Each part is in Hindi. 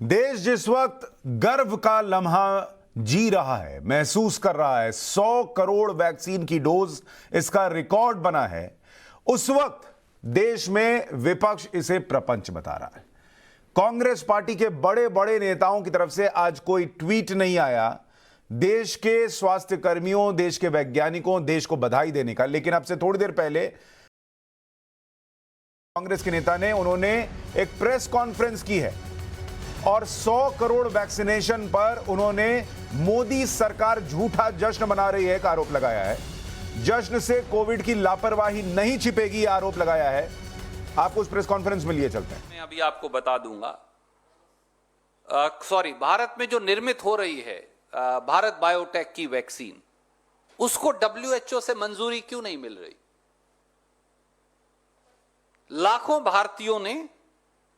देश जिस वक्त गर्व का लम्हा जी रहा है, महसूस कर रहा है, 100 करोड़ वैक्सीन की डोज इसका रिकॉर्ड बना है, उस वक्त देश में विपक्ष इसे प्रपंच बता रहा है। कांग्रेस पार्टी के बड़े बड़े नेताओं की तरफ से आज कोई ट्वीट नहीं आया देश के स्वास्थ्य कर्मियों, देश के वैज्ञानिकों, देश को बधाई देने का। लेकिन अब से थोड़ी देर पहले कांग्रेस के नेता ने उन्होंने एक प्रेस कॉन्फ्रेंस की है और 100 करोड़ वैक्सीनेशन पर उन्होंने मोदी सरकार झूठा जश्न मना रही है का आरोप लगाया है। जश्न से कोविड की लापरवाही नहीं छिपेगी, आरोप लगाया है। आपको उस प्रेस कॉन्फ्रेंस में लिए चलते हैं। मैं अभी आपको बता दूंगा। भारत में जो निर्मित हो रही है भारत बायोटेक की वैक्सीन, उसको WHO से मंजूरी क्यों नहीं मिल रही? लाखों भारतीयों ने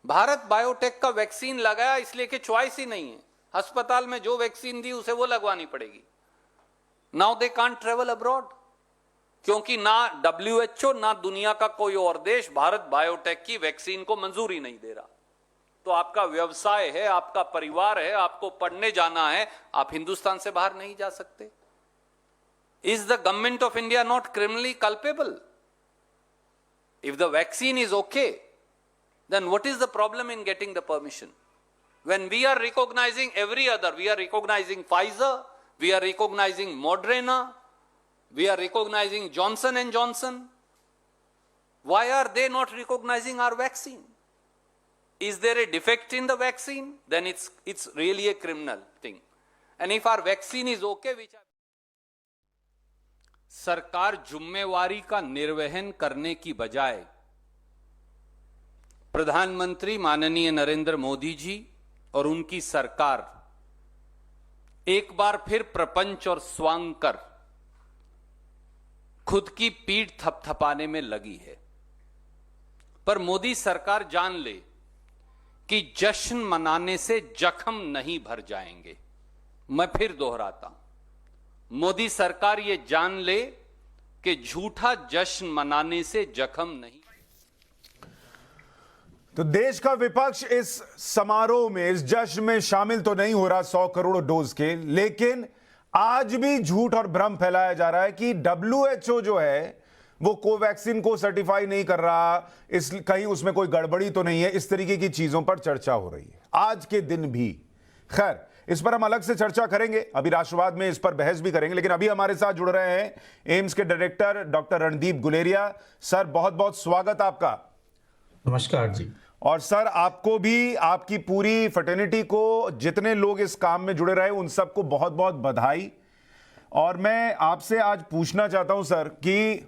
भारत बायोटेक का वैक्सीन लगाया, इसलिए कि चॉइस ही नहीं है। अस्पताल में जो वैक्सीन दी उसे वो लगवानी पड़ेगी। Now they can't travel abroad, क्योंकि ना WHO ना दुनिया का कोई और देश भारत बायोटेक की वैक्सीन को मंजूरी नहीं दे रहा। तो आपका व्यवसाय है, आपका परिवार है, आपको पढ़ने जाना है, आप हिंदुस्तान से बाहर नहीं जा सकते। Is the government of India not criminally culpable? If the vaccine is okay, then what is the problem in getting the permission? When we are recognizing every other, we are recognizing Pfizer, we are recognizing Moderna, we are recognizing Johnson and Johnson. Why are they not recognizing our vaccine? Is there a defect in the vaccine? Then it's really a criminal thing. And if our vaccine is okay, which सरकार जिम्मेवारी का निर्वहन करने की बजाय प्रधानमंत्री माननीय नरेंद्र मोदी जी और उनकी सरकार एक बार फिर प्रपंच और स्वांग कर खुद की पीठ थपथपाने में लगी है। पर मोदी सरकार जान ले कि जश्न मनाने से जख्म नहीं भर जाएंगे। मैं फिर दोहराता हूं, मोदी सरकार ये जान ले कि झूठा जश्न मनाने से जख्म नहीं। तो देश का विपक्ष इस समारोह में, इस जश्न में शामिल तो नहीं हो रहा 100 करोड़ डोज के, लेकिन आज भी झूठ और भ्रम फैलाया जा रहा है कि WHO जो है वो कोवैक्सीन को सर्टिफाई नहीं कर रहा, इस कहीं उसमें कोई गड़बड़ी तो नहीं है। इस तरीके की चीजों पर चर्चा हो रही है आज के दिन भी। खैर, इस पर हम अलग से चर्चा करेंगे, अभी राष्ट्रवाद में इस पर बहस भी करेंगे। लेकिन अभी हमारे साथ जुड़ रहे हैं एम्स के director doctor Randeep Guleria. Sir, बहुत बहुत स्वागत आपका। नमस्कार जी। और सर, आपको भी, आपकी पूरी फ्रेटर्निटी को, जितने लोग इस काम में जुड़े रहे उन सबको बहुत बहुत बधाई। और मैं आपसे आज पूछना चाहता हूं सर कि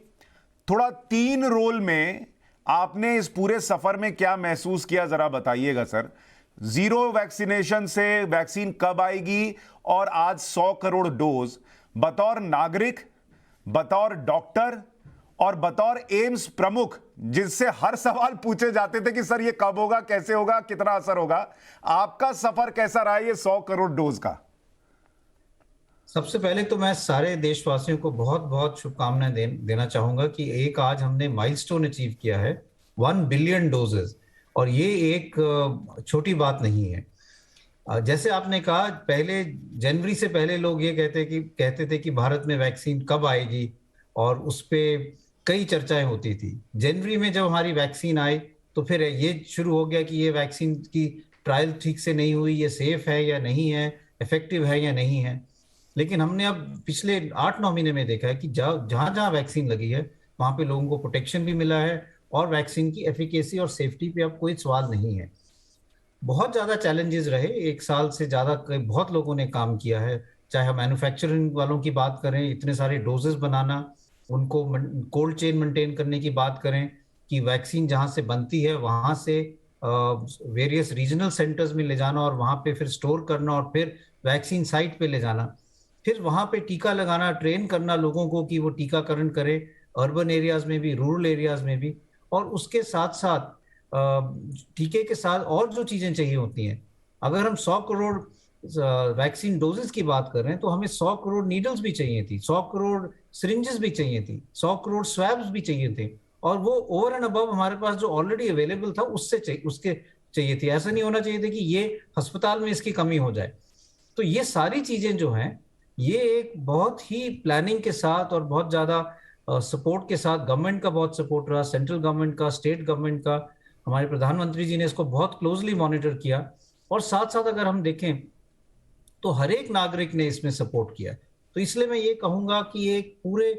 थोड़ा 3 रोल में आपने इस पूरे सफर में क्या महसूस किया, जरा बताइएगा सर। 0 वैक्सीनेशन से वैक्सीन कब आएगी और आज 100 करोड़ डोज, बतौर नागरिक, बतौर डॉक्टर और बतौर एम्स प्रमुख, जिससे हर सवाल पूछे जाते थे कि सर ये कब होगा, कैसे होगा, कितना असर होगा, आपका सफर कैसा रहा ये 100 करोड़ डोज का? सबसे पहले तो मैं सारे देशवासियों को बहुत बहुत शुभकामनाएं देना चाहूंगा कि एक आज हमने माइलस्टोन अचीव किया है, 1 बिलियन डोजेस। और ये एक छोटी बात नहीं है। जैसे आपने कहा, पहले जनवरी से पहले लोग ये कहते थे कि भारत में वैक्सीन कब आएगी, और उस पर कई चर्चाएं होती थी। जनवरी में जब हमारी वैक्सीन आई तो फिर ये शुरू हो गया कि ये वैक्सीन की ट्रायल ठीक से नहीं हुई, ये सेफ है या नहीं है, इफेक्टिव है या नहीं है। लेकिन हमने अब पिछले 8-9 महीने में देखा है कि जहां जहां वैक्सीन लगी है वहां पे लोगों को प्रोटेक्शन भी मिला है और वैक्सीन की एफिकेसी और सेफ्टी पे अब कोई सवाल नहीं है। बहुत ज्यादा चैलेंजेस रहे, 1 साल से ज्यादा बहुत लोगों ने काम किया है। चाहे हम मैन्युफैक्चरिंग वालों की बात करें, इतने सारे डोजेस बनाना, उनको कोल्ड चेन मेंटेन करने की बात करें कि वैक्सीन जहां से बनती है वहां से वेरियस रीजनल सेंटर्स में ले जाना और वहां पे फिर स्टोर करना और फिर वैक्सीन साइट पे ले जाना, फिर वहां पे टीका लगाना, ट्रेन करना लोगों को कि वो टीकाकरण करें, अर्बन एरियाज में भी, रूरल एरियाज में भी। और उसके साथ साथ टीके के साथ और जो चीजें चाहिए होती हैं, अगर हम 100 करोड़ वैक्सीन डोजेस की बात कर रहे हैं तो हमें 100 करोड़ नीडल्स भी चाहिए थी, 100 करोड़ सिरिंजेस भी चाहिए थी, 100 करोड़ स्वैब्स भी चाहिए थे। और वो ओवर एंड अबव हमारे पास जो ऑलरेडी अवेलेबल था उससे चाहिए, उसके चाहिए थी, ऐसा नहीं होना चाहिए था कि ये अस्पताल में इसकी कमी हो जाए। तो ये सारी चीजें जो हैं, ये एक बहुत ही प्लानिंग के साथ और बहुत ज्यादा सपोर्ट के साथ, गवर्नमेंट का बहुत सपोर्ट रहा, सेंट्रल गवर्नमेंट का, स्टेट गवर्नमेंट का, हमारे प्रधानमंत्री जी ने इसको बहुत क्लोजली मॉनिटर किया। और साथ साथ अगर हम देखें तो हर एक नागरिक ने इसमें सपोर्ट किया। तो इसलिए मैं ये कहूंगा कि एक पूरे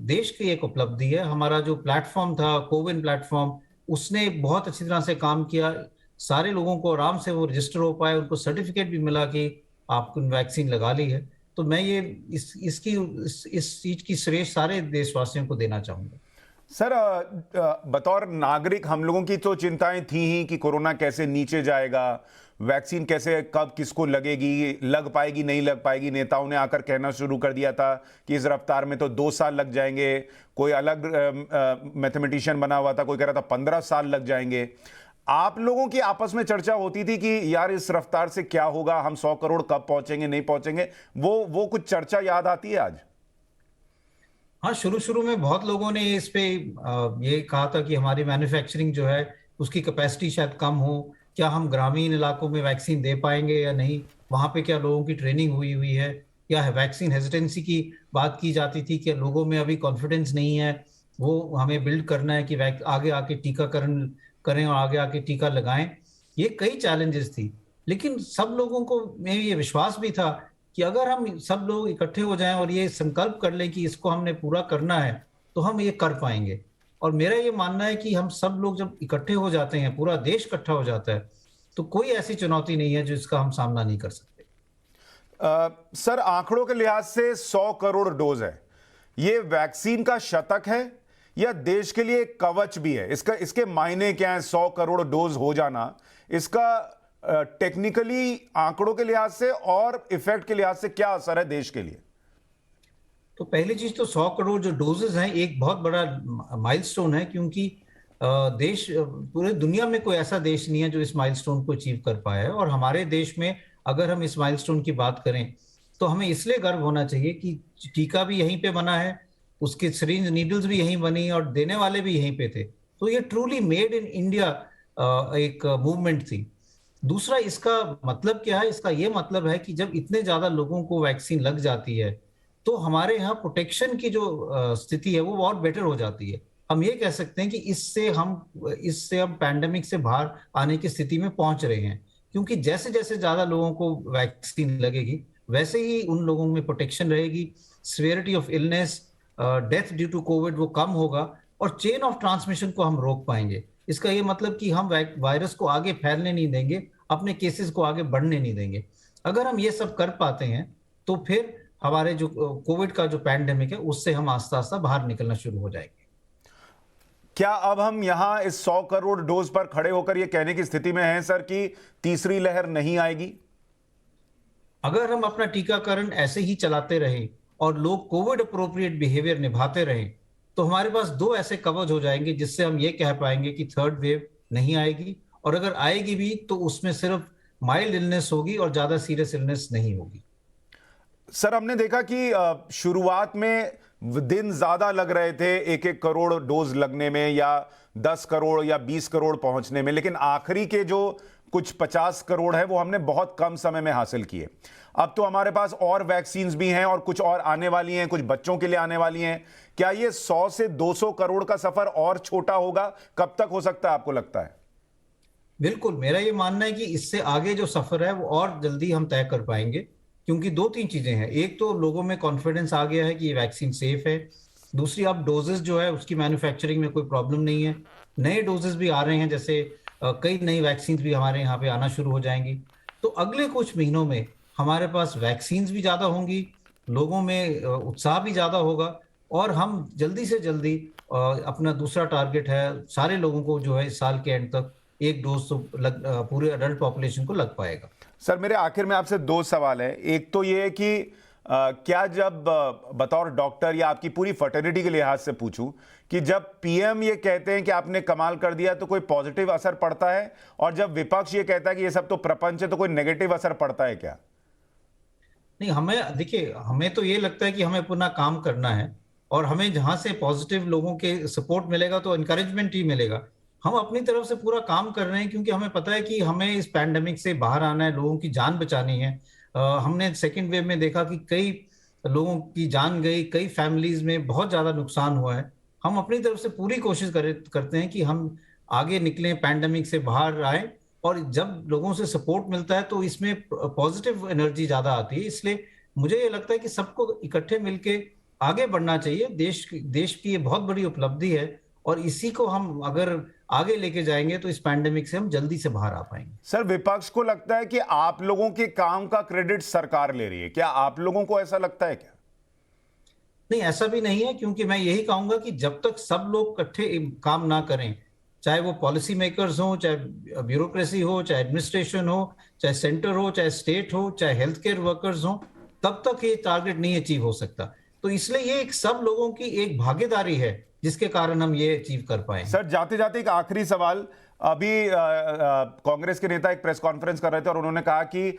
देश की एक उपलब्धि है। हमारा जो प्लेटफॉर्म था, कोविन प्लेटफॉर्म, उसने बहुत अच्छी तरह से काम किया। सारे लोगों को आराम से वो रजिस्टर हो पाए, उनको सर्टिफिकेट भी मिला कि आपको वैक्सीन लगा ली है। तो मैं ये इस चीज की श्रेय सारे देशवासियों को देना चाहूंगा। सर, बतौर नागरिक हम लोगों की तो चिंताएं थी ही कि कोरोना कैसे नीचे जाएगा, वैक्सीन कैसे, कब किसको लगेगी, लग पाएगी नहीं लग पाएगी। नेताओं ने आकर कहना शुरू कर दिया था कि इस रफ्तार में तो 2 साल लग जाएंगे। कोई अलग मैथमेटिशियन बना हुआ था, कोई कह रहा था 15 साल लग जाएंगे। आप लोगों की आपस में चर्चा होती थी कि यार इस रफ्तार से क्या होगा, हम 100 करोड़ कब पहुंचेंगे नहीं पहुंचेंगे, वो कुछ चर्चा याद आती है आज? हाँ, शुरू शुरू में बहुत लोगों ने इस पे ये कहा था कि हमारी मैन्युफैक्चरिंग जो है उसकी कैपेसिटी शायद कम हो, क्या हम ग्रामीण इलाकों में वैक्सीन दे पाएंगे या नहीं, वहां पे क्या लोगों की ट्रेनिंग हुई हुई है, या वैक्सीन हेजिटेंसी की बात की जाती थी कि लोगों में अभी कॉन्फिडेंस नहीं है, वो हमें बिल्ड करना है कि आगे आके टीकाकरण करें और आगे आके टीका लगाएं। ये कई चैलेंजेस थी, लेकिन सब लोगों को में ये विश्वास भी था कि अगर हम सब लोग इकट्ठे हो जाएं और ये संकल्प कर लें कि इसको हमने पूरा करना है, तो हम ये कर पाएंगे। और मेरा ये मानना है कि हम सब लोग जब इकट्ठे हो जाते हैं, पूरा देश इकट्ठा हो जाता है, तो कोई ऐसी चुनौती नहीं है जिसका हम सामना नहीं कर सकते। सर, आंकड़ों के लिहाज से 100 करोड़ डोज है, ये वैक्सीन का शतक है या देश के लिए एक कवच भी है? इसके मायने क्या है? 100 करोड़ डोज हो जाना, इसका टेक्निकली आंकड़ों के लिहाज से और इफेक्ट के लिहाज से क्या असर है देश के लिए? तो पहली चीज तो 100 करोड़ जो डोजेस हैं एक बहुत बड़ा माइलस्टोन है, क्योंकि देश, पूरे दुनिया में कोई ऐसा देश नहीं है जो इस माइलस्टोन को अचीव कर पाया है। और हमारे देश में अगर हम इस माइलस्टोन की बात करें तो हमें इसलिए गर्व होना चाहिए कि टीका भी यहीं पे बना है, उसके सिरिंज नीडल्स भी यहीं बनी और देने वाले भी यहीं पे थे। तो ये ट्रूली मेड इन इंडिया एक मूवमेंट थी। दूसरा, इसका मतलब क्या है? इसका ये मतलब है कि जब इतने ज्यादा लोगों को वैक्सीन लग जाती है तो हमारे यहाँ प्रोटेक्शन की जो स्थिति है वो बहुत बेटर हो जाती है। हम ये कह सकते हैं कि इससे हम पैंडेमिक से बाहर आने की स्थिति में पहुंच रहे हैं, क्योंकि जैसे जैसे ज्यादा लोगों को वैक्सीन लगेगी वैसे ही उन लोगों में प्रोटेक्शन रहेगी, severity of illness, death due to COVID वो कम होगा, और चेन ऑफ ट्रांसमिशन को हम रोक पाएंगे। इसका ये मतलब कि हम वायरस को आगे फैलने नहीं देंगे, अपने केसेस को आगे बढ़ने नहीं देंगे। अगर हम ये सब कर पाते हैं तो फिर हमारे जो कोविड का जो पैंडेमिक है उससे हम आस्ता आस्ता बाहर निकलना शुरू हो जाएंगे। क्या अब हम यहां इस 100 करोड़ डोज पर खड़े होकर यह कहने की स्थिति में हैं सर कि तीसरी लहर नहीं आएगी? अगर हम अपना टीकाकरण ऐसे ही चलाते रहे और लोग कोविड अप्रोप्रिएट बिहेवियर निभाते रहे तो हमारे पास 2 ऐसे कवच हो जाएंगे जिससे हम ये कह पाएंगे कि थर्ड वेव नहीं आएगी, और अगर आएगी भी तो उसमें सिर्फ माइल्ड इलनेस होगी और ज्यादा सीरियस इलनेस नहीं होगी। सर, हमने देखा कि शुरुआत में दिन ज्यादा लग रहे थे 1-1 करोड़ डोज लगने में, या 10 करोड़ या 20 करोड़ पहुंचने में, लेकिन आखिरी के जो कुछ 50 करोड़ है वो हमने बहुत कम समय में हासिल किए। अब तो हमारे पास और वैक्सीन्स भी हैं और कुछ और आने वाली हैं, कुछ बच्चों के लिए आने वाली हैं। क्या ये 100 से 200 करोड़ का सफर और छोटा होगा? कब तक हो सकता है आपको लगता है? बिल्कुल, मेरा ये मानना है कि इससे आगे जो सफर है वो और जल्दी हम तय कर पाएंगे, क्योंकि 2-3 चीजें हैं। एक तो लोगों में कॉन्फिडेंस आ गया है कि ये वैक्सीन सेफ है। दूसरी, अब डोजेस जो है उसकी मैन्युफैक्चरिंग में कोई प्रॉब्लम नहीं है। नए डोजेस भी आ रहे हैं, जैसे कई नई वैक्सीन भी हमारे यहाँ पे आना शुरू हो जाएंगी। तो अगले कुछ महीनों में हमारे पास वैक्सीन भी ज्यादा होंगी, लोगों में उत्साह भी ज्यादा होगा, और हम जल्दी से जल्दी अपना दूसरा टारगेट है सारे लोगों को जो है इस साल के एंड तक 1 डोज तो पूरे अडल्ट पॉपुलेशन को लग पाएगा। सर, मेरे आखिर में आपसे 2 सवाल है। एक तो ये है कि क्या जब बतौर डॉक्टर या आपकी पूरी फर्टर्निटी के लिहाज से पूछूं कि जब पीएम ये कहते हैं कि आपने कमाल कर दिया तो कोई पॉजिटिव असर पड़ता है, और जब विपक्ष ये कहता है कि ये सब तो प्रपंच है तो कोई नेगेटिव असर पड़ता है क्या? नहीं, हमें देखिए, हमें तो ये लगता है कि हमें अपना काम करना है, और हमें जहां से पॉजिटिव लोगों के सपोर्ट मिलेगा तो इनकरेजमेंट ही मिलेगा। हम अपनी तरफ से पूरा काम कर रहे हैं, क्योंकि हमें पता है कि हमें इस पैंडेमिक से बाहर आना है, लोगों की जान बचानी है। हमने सेकेंड वेव में देखा कि कई लोगों की जान गई, कई फैमिलीज में बहुत ज्यादा नुकसान हुआ है। हम अपनी तरफ से पूरी कोशिश करते हैं कि हम आगे निकलें, पैंडेमिक से बाहर आए, और जब लोगों से सपोर्ट मिलता है तो इसमें पॉजिटिव एनर्जी ज्यादा आती है। इसलिए मुझे ये लगता है कि सबको इकट्ठे मिलके आगे बढ़ना चाहिए। देश की ये बहुत बड़ी उपलब्धि है, और इसी को हम अगर आगे लेके जाएंगे तो इस पैंडेमिक से हम जल्दी से बाहर आ पाएंगे। सर, विपक्ष को लगता है कि आप लोगों के काम का क्रेडिट सरकार ले रही है, क्या आप लोगों को ऐसा लगता है क्या? नहीं, ऐसा भी नहीं है, क्योंकि मैं यही कहूंगा कि जब तक सब लोग इकट्ठे काम ना करें, चाहे वो पॉलिसी मेकर्स हो, चाहे ब्यूरोक्रेसी हो, चाहे एडमिनिस्ट्रेशन हो, चाहे सेंटर हो, चाहे स्टेट हो, चाहे हेल्थ केयर वर्कर्स हो, तब तक ये टारगेट नहीं अचीव हो सकता। तो इसलिए ये एक सब लोगों की एक भागीदारी है जिसके कारण हम ये अचीव कर पाए। सर, जाते जाते एक आखिरी सवाल। अभी कांग्रेस के नेता एक प्रेस कॉन्फ्रेंस कर रहे थे और उन्होंने कहा कि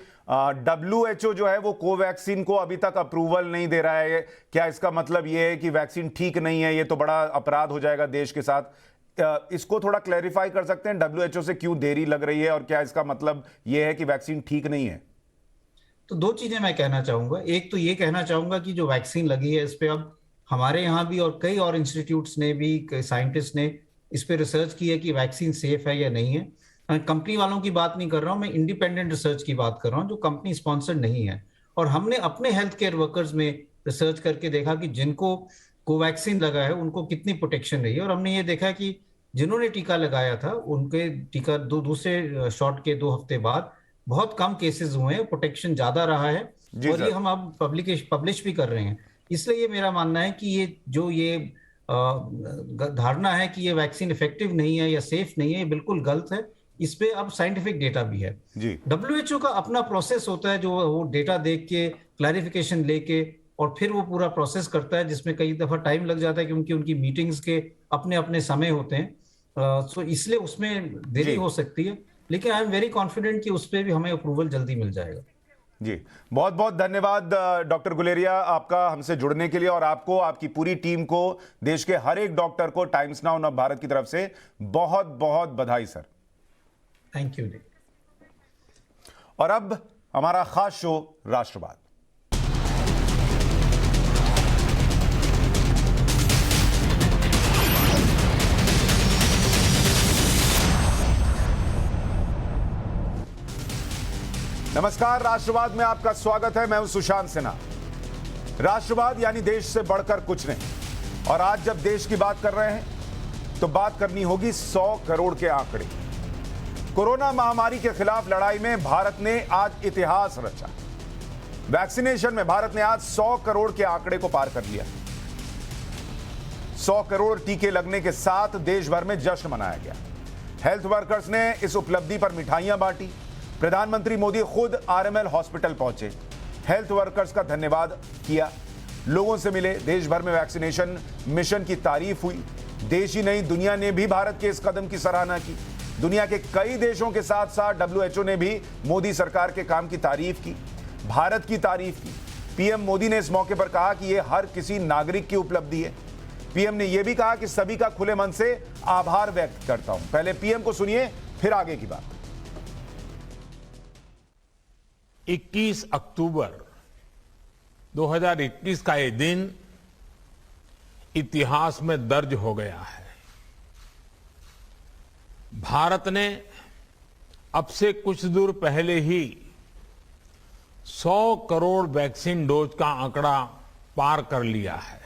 WHO जो है वो कोवैक्सीन को अभी तक अप्रूवल नहीं दे रहा है। क्या इसका मतलब ये है कि वैक्सीन ठीक नहीं है? ये तो बड़ा अपराध हो जाएगा देश के साथ। इसको थोड़ा क्लैरिफाई कर सकते हैं, WHO से क्यों देरी लग रही है और क्या इसका मतलब ये है कि वैक्सीन ठीक नहीं है? तो दो चीजें मैं कहना चाहूंगा। एक तो ये कहना चाहूंगा कि जो वैक्सीन लगी है, इस पे अब हमारे यहाँ भी और कई और इंस्टीट्यूट्स ने भी, साइंटिस्ट ने इस पे रिसर्च की है कि वैक्सीन सेफ है या नहीं है। मैं कंपनी वालों की बात नहीं कर रहा हूँ, मैं इंडिपेंडेंट रिसर्च की बात कर रहा हूँ जो कंपनी स्पॉन्सर्ड नहीं है। और हमने अपने हेल्थ केयर वर्कर्स में रिसर्च करके देखा कि जिनको कोवैक्सीन लगा है उनको कितनी प्रोटेक्शन रही है। और हमने ये देखा कि जिन्होंने टीका लगाया था उनके टीका दूसरे शॉट के 2 हफ्ते बाद बहुत कम केसेस हुए हैं, प्रोटेक्शन ज्यादा रहा है। और ये हम अब पब्लिश भी कर रहे हैं। इसलिए ये मेरा मानना है कि ये धारणा है कि ये वैक्सीन इफेक्टिव नहीं है या सेफ नहीं है, ये बिल्कुल गलत है। इस पे अब साइंटिफिक डेटा भी है। जी। WHO का अपना प्रोसेस होता है, जो वो डेटा देख के क्लैरिफिकेशन लेके और फिर वो पूरा प्रोसेस करता है, जिसमें कई दफा टाइम लग जाता है क्योंकि उनकी मीटिंग्स के अपने अपने समय होते हैं। सो इसलिए उसमें देरी हो सकती है, लेकिन आई एम वेरी कॉन्फिडेंट कि उस पर भी हमें अप्रूवल जल्दी मिल जाएगा। जी, बहुत बहुत धन्यवाद डॉक्टर गुलेरिया, आपका हमसे जुड़ने के लिए। और आपको, आपकी पूरी टीम को, देश के हर एक डॉक्टर को टाइम्स नाउ नव भारत की तरफ से बहुत बहुत बधाई सर। Thank you. और अब हमारा खास शो राष्ट्रवाद। नमस्कार, राष्ट्रवाद में आपका स्वागत है। मैं हूं सुशांत सिन्हा। राष्ट्रवाद यानी देश से बढ़कर कुछ नहीं। और आज जब देश की बात कर रहे हैं तो बात करनी होगी 100 करोड़ के आंकड़े। कोरोना महामारी के खिलाफ लड़ाई में भारत ने आज इतिहास रचा। वैक्सीनेशन में भारत ने आज 100 करोड़ के आंकड़े को पार कर लिया। 100 करोड़ टीके लगने के साथ देश भर में जश्न मनाया गया। हेल्थ वर्कर्स ने इस उपलब्धि पर मिठाइयां बांटी। प्रधानमंत्री मोदी खुद RML हॉस्पिटल पहुंचे, हेल्थ वर्कर्स का धन्यवाद किया, लोगों से मिले। देश भर में वैक्सीनेशन मिशन की तारीफ हुई। देश ही नहीं, दुनिया ने भी भारत के इस कदम की सराहना की। दुनिया के कई देशों के साथ साथ WHO ने भी मोदी सरकार के काम की तारीफ की, भारत की तारीफ की। PM मोदी ने इस मौके पर कहा कि यह हर किसी नागरिक की उपलब्धि है। PM ने यह भी कहा कि सभी का खुले मन से आभार व्यक्त करता हूं। पहले PM को सुनिए, फिर आगे की बात। 21 अक्टूबर 2021 का ये दिन इतिहास में दर्ज हो गया है। भारत ने अब से कुछ दूर पहले ही 100 करोड़ वैक्सीन डोज का आंकड़ा पार कर लिया है।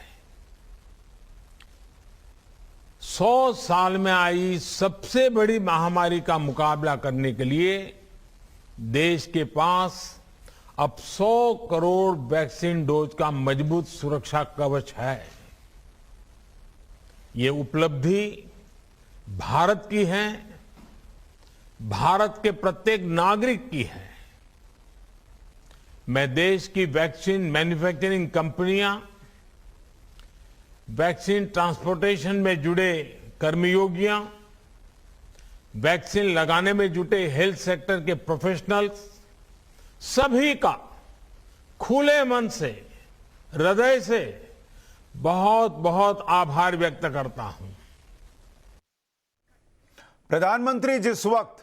100 साल में आई सबसे बड़ी महामारी का मुकाबला करने के लिए देश के पास अब 100 करोड़ वैक्सीन डोज का मजबूत सुरक्षा कवच है। ये उपलब्धि भारत की है, भारत के प्रत्येक नागरिक की है। मैं देश की वैक्सीन मैन्युफैक्चरिंग कंपनियां, वैक्सीन ट्रांसपोर्टेशन में जुड़े कर्मयोगियां, वैक्सीन लगाने में जुटे हेल्थ सेक्टर के प्रोफेशनल्स, सभी का खुले मन से, हृदय से बहुत बहुत आभार व्यक्त करता हूं। प्रधानमंत्री जिस वक्त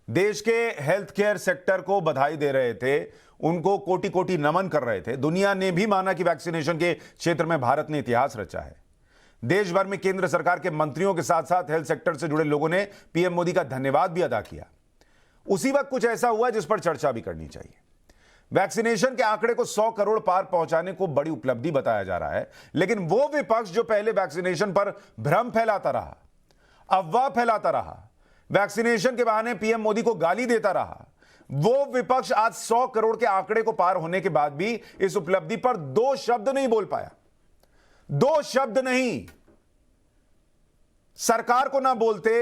देश के हेल्थ केयर सेक्टर को बधाई दे रहे थे, उनको कोटि कोटि नमन कर रहे थे, दुनिया ने भी माना कि वैक्सीनेशन के क्षेत्र में भारत ने इतिहास रचा है। देश भर में केंद्र सरकार के मंत्रियों के साथ साथ हेल्थ सेक्टर से जुड़े लोगों ने पीएम मोदी का धन्यवाद भी अदा किया। उसी वक्त कुछ ऐसा हुआ जिस पर चर्चा भी करनी चाहिए। वैक्सीनेशन के आंकड़े को 100 करोड़ पार पहुंचाने को बड़ी उपलब्धि बताया जा रहा है, लेकिन वो विपक्ष जो पहले वैक्सीनेशन पर भ्रम फैलाता रहा, अफवाह फैलाता रहा, वैक्सीनेशन के बहाने पीएम मोदी को गाली देता रहा, वो विपक्ष आज 100 करोड़ के आंकड़े को पार होने के बाद भी इस उपलब्धि पर 2 शब्द नहीं बोल पाया। 2 शब्द नहीं। सरकार को ना बोलते,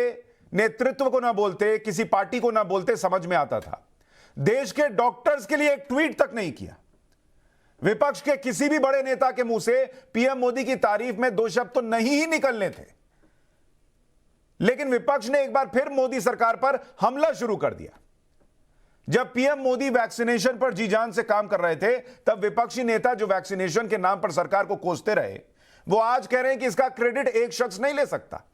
नेतृत्व को ना बोलते, किसी पार्टी को ना बोलते, समझ में आता था। देश के डॉक्टर्स के लिए एक ट्वीट तक नहीं किया। विपक्ष के किसी भी बड़े नेता के मुंह से पीएम मोदी की तारीफ में 2 शब्द तो नहीं ही निकलने थे। लेकिन विपक्ष ने एक बार फिर मोदी सरकार पर हमला शुरू कर दिया। जब पीएम मोदी वैक्सीनेशन पर जी जान से काम कर रहे थे, तब विपक्षी नेता जो वैक्सीनेशन के नाम पर सरकार को कोसते रहे, वो आज कह रहे हैं कि इसका क्रेडिट एक शख्स नहीं ले सकता।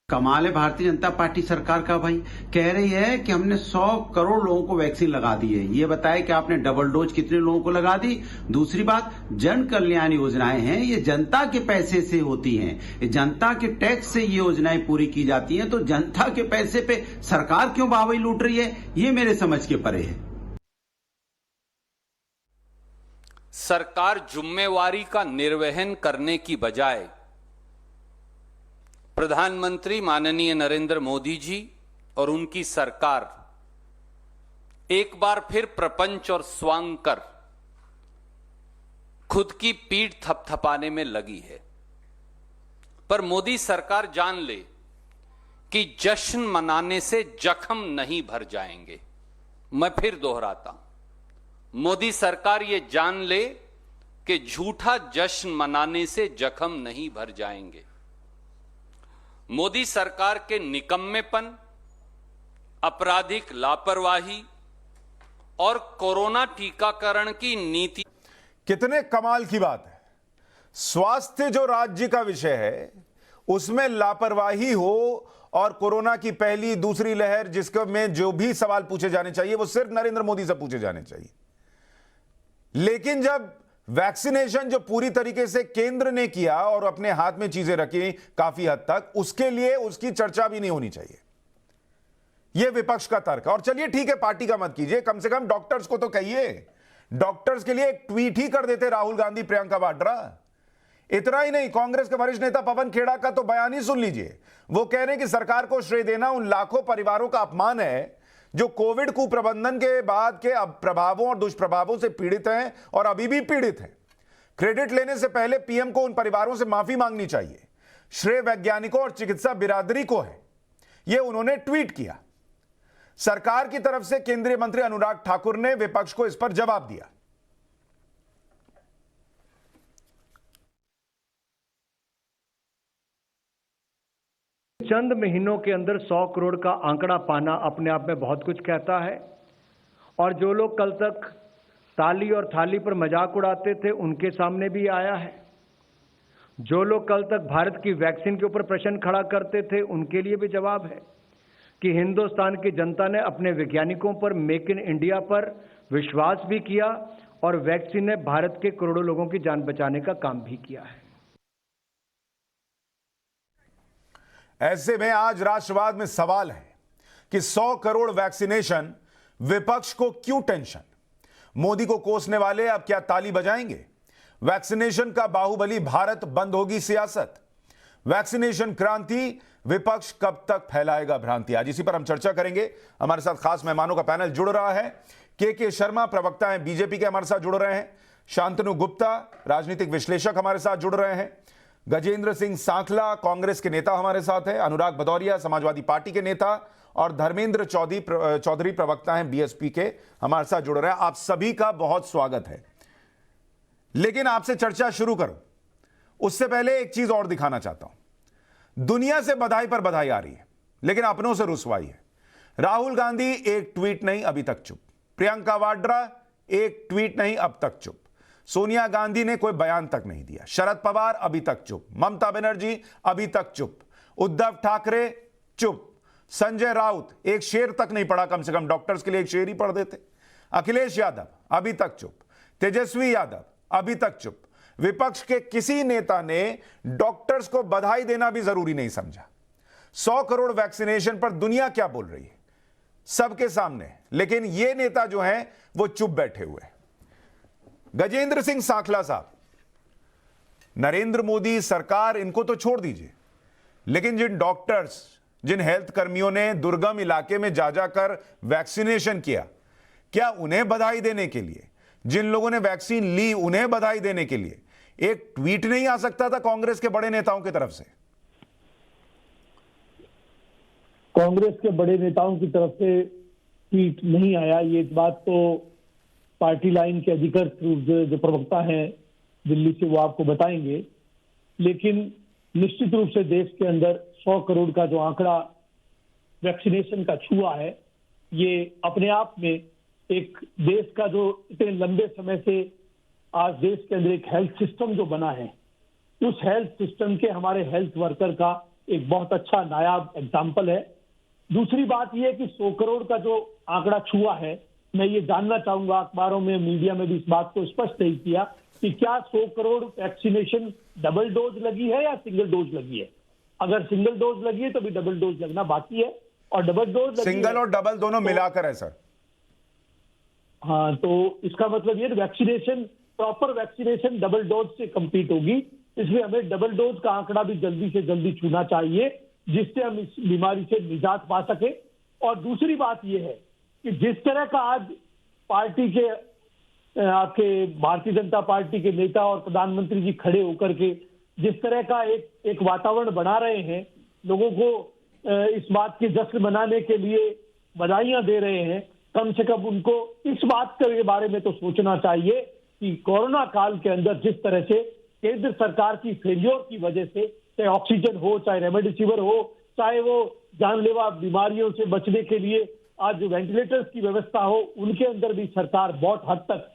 कमाल है भारतीय जनता पार्टी सरकार का भाई। कह रही है कि हमने 100 करोड़ लोगों को वैक्सीन लगा दी है। ये बताए कि आपने डबल डोज कितने लोगों को लगा दी। दूसरी बात, जन कल्याण योजनाएं हैं, ये जनता के पैसे से होती हैं, ये जनता के टैक्स से ये योजनाएं पूरी की जाती हैं। तो जनता के पैसे पे सरकार क्यों बावई लूट रही है, ये मेरे समझ के परे है। सरकार जिम्मेवारी का निर्वहन करने की बजाय प्रधानमंत्री माननीय नरेंद्र मोदी जी और उनकी सरकार एक बार फिर प्रपंच और स्वांग कर खुद की पीठ थपथपाने में लगी है। पर मोदी सरकार जान ले कि जश्न मनाने से जख्म नहीं भर जाएंगे। मैं फिर दोहराता हूं, मोदी सरकार ये जान ले कि झूठा जश्न मनाने से जख्म नहीं भर जाएंगे। मोदी सरकार के निकम्मेपन, आपराधिक लापरवाही और कोरोना टीकाकरण की नीति। कितने कमाल की बात है। स्वास्थ्य जो राज्य का विषय है, उसमें लापरवाही हो और कोरोना की पहली दूसरी लहर जिसके में जो भी सवाल पूछे जाने चाहिए वो सिर्फ नरेंद्र मोदी से पूछे जाने चाहिए। लेकिन जब वैक्सीनेशन जो पूरी तरीके से केंद्र ने किया और अपने हाथ में चीजें रखी काफी हद तक, उसके लिए उसकी चर्चा भी नहीं होनी चाहिए। यह विपक्ष का तर्क है। और चलिए ठीक है, पार्टी का मत कीजिए, कम से कम डॉक्टर्स को तो कहिए। डॉक्टर्स के लिए एक ट्वीट ही कर देते राहुल गांधी, प्रियंका वाड्रा। इतना ही नहीं, कांग्रेस के वरिष्ठ नेता पवन खेड़ा का तो बयान ही सुन लीजिए। वो कह रहे हैं कि सरकार को श्रेय देना उन लाखों परिवारों का अपमान है जो कोविड कुप्रबंधन के बाद के प्रभावों और दुष्प्रभावों से पीड़ित हैं और अभी भी पीड़ित हैं। क्रेडिट लेने से पहले पीएम को उन परिवारों से माफी मांगनी चाहिए। श्रेय वैज्ञानिकों और चिकित्सा बिरादरी को है। यह उन्होंने ट्वीट किया। सरकार की तरफ से केंद्रीय मंत्री अनुराग ठाकुर ने विपक्ष को इस पर जवाब दिया। चंद महीनों के अंदर 100 करोड़ का आंकड़ा पाना अपने आप में बहुत कुछ कहता है। और जो लोग कल तक ताली और थाली पर मजाक उड़ाते थे, उनके सामने भी आया है। जो लोग कल तक भारत की वैक्सीन के ऊपर प्रश्न खड़ा करते थे, उनके लिए भी जवाब है कि हिंदुस्तान की जनता ने अपने वैज्ञानिकों पर, मेक इन इंडिया पर विश्वास भी किया और वैक्सीन ने भारत के करोड़ों लोगों की जान बचाने का काम भी किया है। ऐसे में आज राष्ट्रवाद में सवाल है कि 100 करोड़ वैक्सीनेशन, विपक्ष को क्यों टेंशन? मोदी को कोसने वाले अब क्या ताली बजाएंगे? वैक्सीनेशन का बाहुबली भारत, बंद होगी सियासत। वैक्सीनेशन क्रांति, विपक्ष कब तक फैलाएगा भ्रांति? आज इसी पर हम चर्चा करेंगे। हमारे साथ खास मेहमानों का पैनल जुड़ रहा है। के शर्मा प्रवक्ता हैं बीजेपी के, हमारे साथ जुड़ रहे हैं। शांतनु गुप्ता राजनीतिक विश्लेषक हमारे साथ जुड़ रहे हैं। गजेंद्र सिंह सांखला कांग्रेस के नेता हमारे साथ हैं। अनुराग भदौरिया समाजवादी पार्टी के नेता और धर्मेंद्र चौधरी प्रवक्ता हैं बीएसपी के, हमारे साथ जुड़ रहे हैं। आप सभी का बहुत स्वागत है। लेकिन आपसे चर्चा शुरू करूं उससे पहले एक चीज और दिखाना चाहता हूं। दुनिया से बधाई पर बधाई आ रही है, लेकिन अपनों से रुसवाई है। राहुल गांधी एक ट्वीट नहीं, अभी तक चुप। प्रियंका वाड्रा एक ट्वीट नहीं, अब तक चुप। सोनिया गांधी ने कोई बयान तक नहीं दिया, शरद पवार अभी तक चुप, ममता बनर्जी अभी तक चुप, उद्धव ठाकरे चुप, संजय राउत एक शेर तक नहीं पढ़ा, कम से कम डॉक्टर्स के लिए एक शेर ही पढ़ देते, अखिलेश यादव अभी तक चुप, तेजस्वी यादव अभी तक चुप। विपक्ष के किसी नेता ने डॉक्टर्स को बधाई देना भी जरूरी नहीं समझा। 100 करोड़ वैक्सीनेशन पर दुनिया क्या बोल रही है सबके सामने, लेकिन ये नेता जो हैं वो चुप बैठे हुए हैं। गजेंद्र सिंह सांखला साहब, नरेंद्र मोदी सरकार इनको तो छोड़ दीजिए, लेकिन जिन डॉक्टर्स, जिन हेल्थ कर्मियों ने दुर्गम इलाके में जा जाकर वैक्सीनेशन किया, क्या उन्हें बधाई देने के लिए, जिन लोगों ने वैक्सीन ली उन्हें बधाई देने के लिए एक ट्वीट नहीं आ सकता था कांग्रेस के बड़े नेताओं की तरफ से? कांग्रेस के बड़े नेताओं की तरफ से ट्वीट नहीं आया, ये बात तो पार्टी लाइन के अधिकृत जो प्रवक्ता हैं दिल्ली से वो आपको बताएंगे। लेकिन निश्चित रूप से देश के अंदर 100 करोड़ का जो आंकड़ा वैक्सीनेशन का छुआ है, ये अपने आप में एक देश का जो इतने लंबे समय से आज देश के अंदर एक हेल्थ सिस्टम जो बना है, उस हेल्थ सिस्टम के हमारे हेल्थ वर्कर का एक बहुत अच्छा नायाब एग्जाम्पल है। दूसरी बात यह है कि 100 करोड़ का जो आंकड़ा छुआ है, मैं ये जानना चाहूंगा, अखबारों में मीडिया में भी इस बात को स्पष्ट नहीं किया कि क्या 100 करोड़ वैक्सीनेशन डबल डोज लगी है या सिंगल डोज लगी है। अगर सिंगल डोज लगी है तो भी डबल डोज लगना बाकी है, और डबल डोज लगी सिंगल और डबल दोनों मिलाकर है सर। हाँ, तो इसका मतलब ये vaccination, proper vaccination double dose से कंप्लीट होगी, इसलिए हमें डबल डोज का आंकड़ा भी जल्दी से जल्दी छूना चाहिए, जिससे हम इस बीमारी से निजात पा सके। और दूसरी बात यह है कि जिस तरह का आज पार्टी के आपके भारतीय जनता पार्टी के नेता और प्रधानमंत्री जी खड़े होकर के जिस तरह का एक वातावरण बना रहे हैं, लोगों को इस बात के जश्न मनाने के लिए बधाइयां दे रहे हैं, कम से कम उनको इस बात के बारे में तो सोचना चाहिए कि कोरोना काल के अंदर जिस तरह से केंद्र सरकार की फेलियर की वजह से, चाहे ऑक्सीजन हो, चाहे रेमडेसिविर हो, चाहे वो जानलेवा बीमारियों से बचने के लिए आज जो वेंटिलेटर्स की व्यवस्था हो, उनके अंदर भी सरकार बहुत हद तक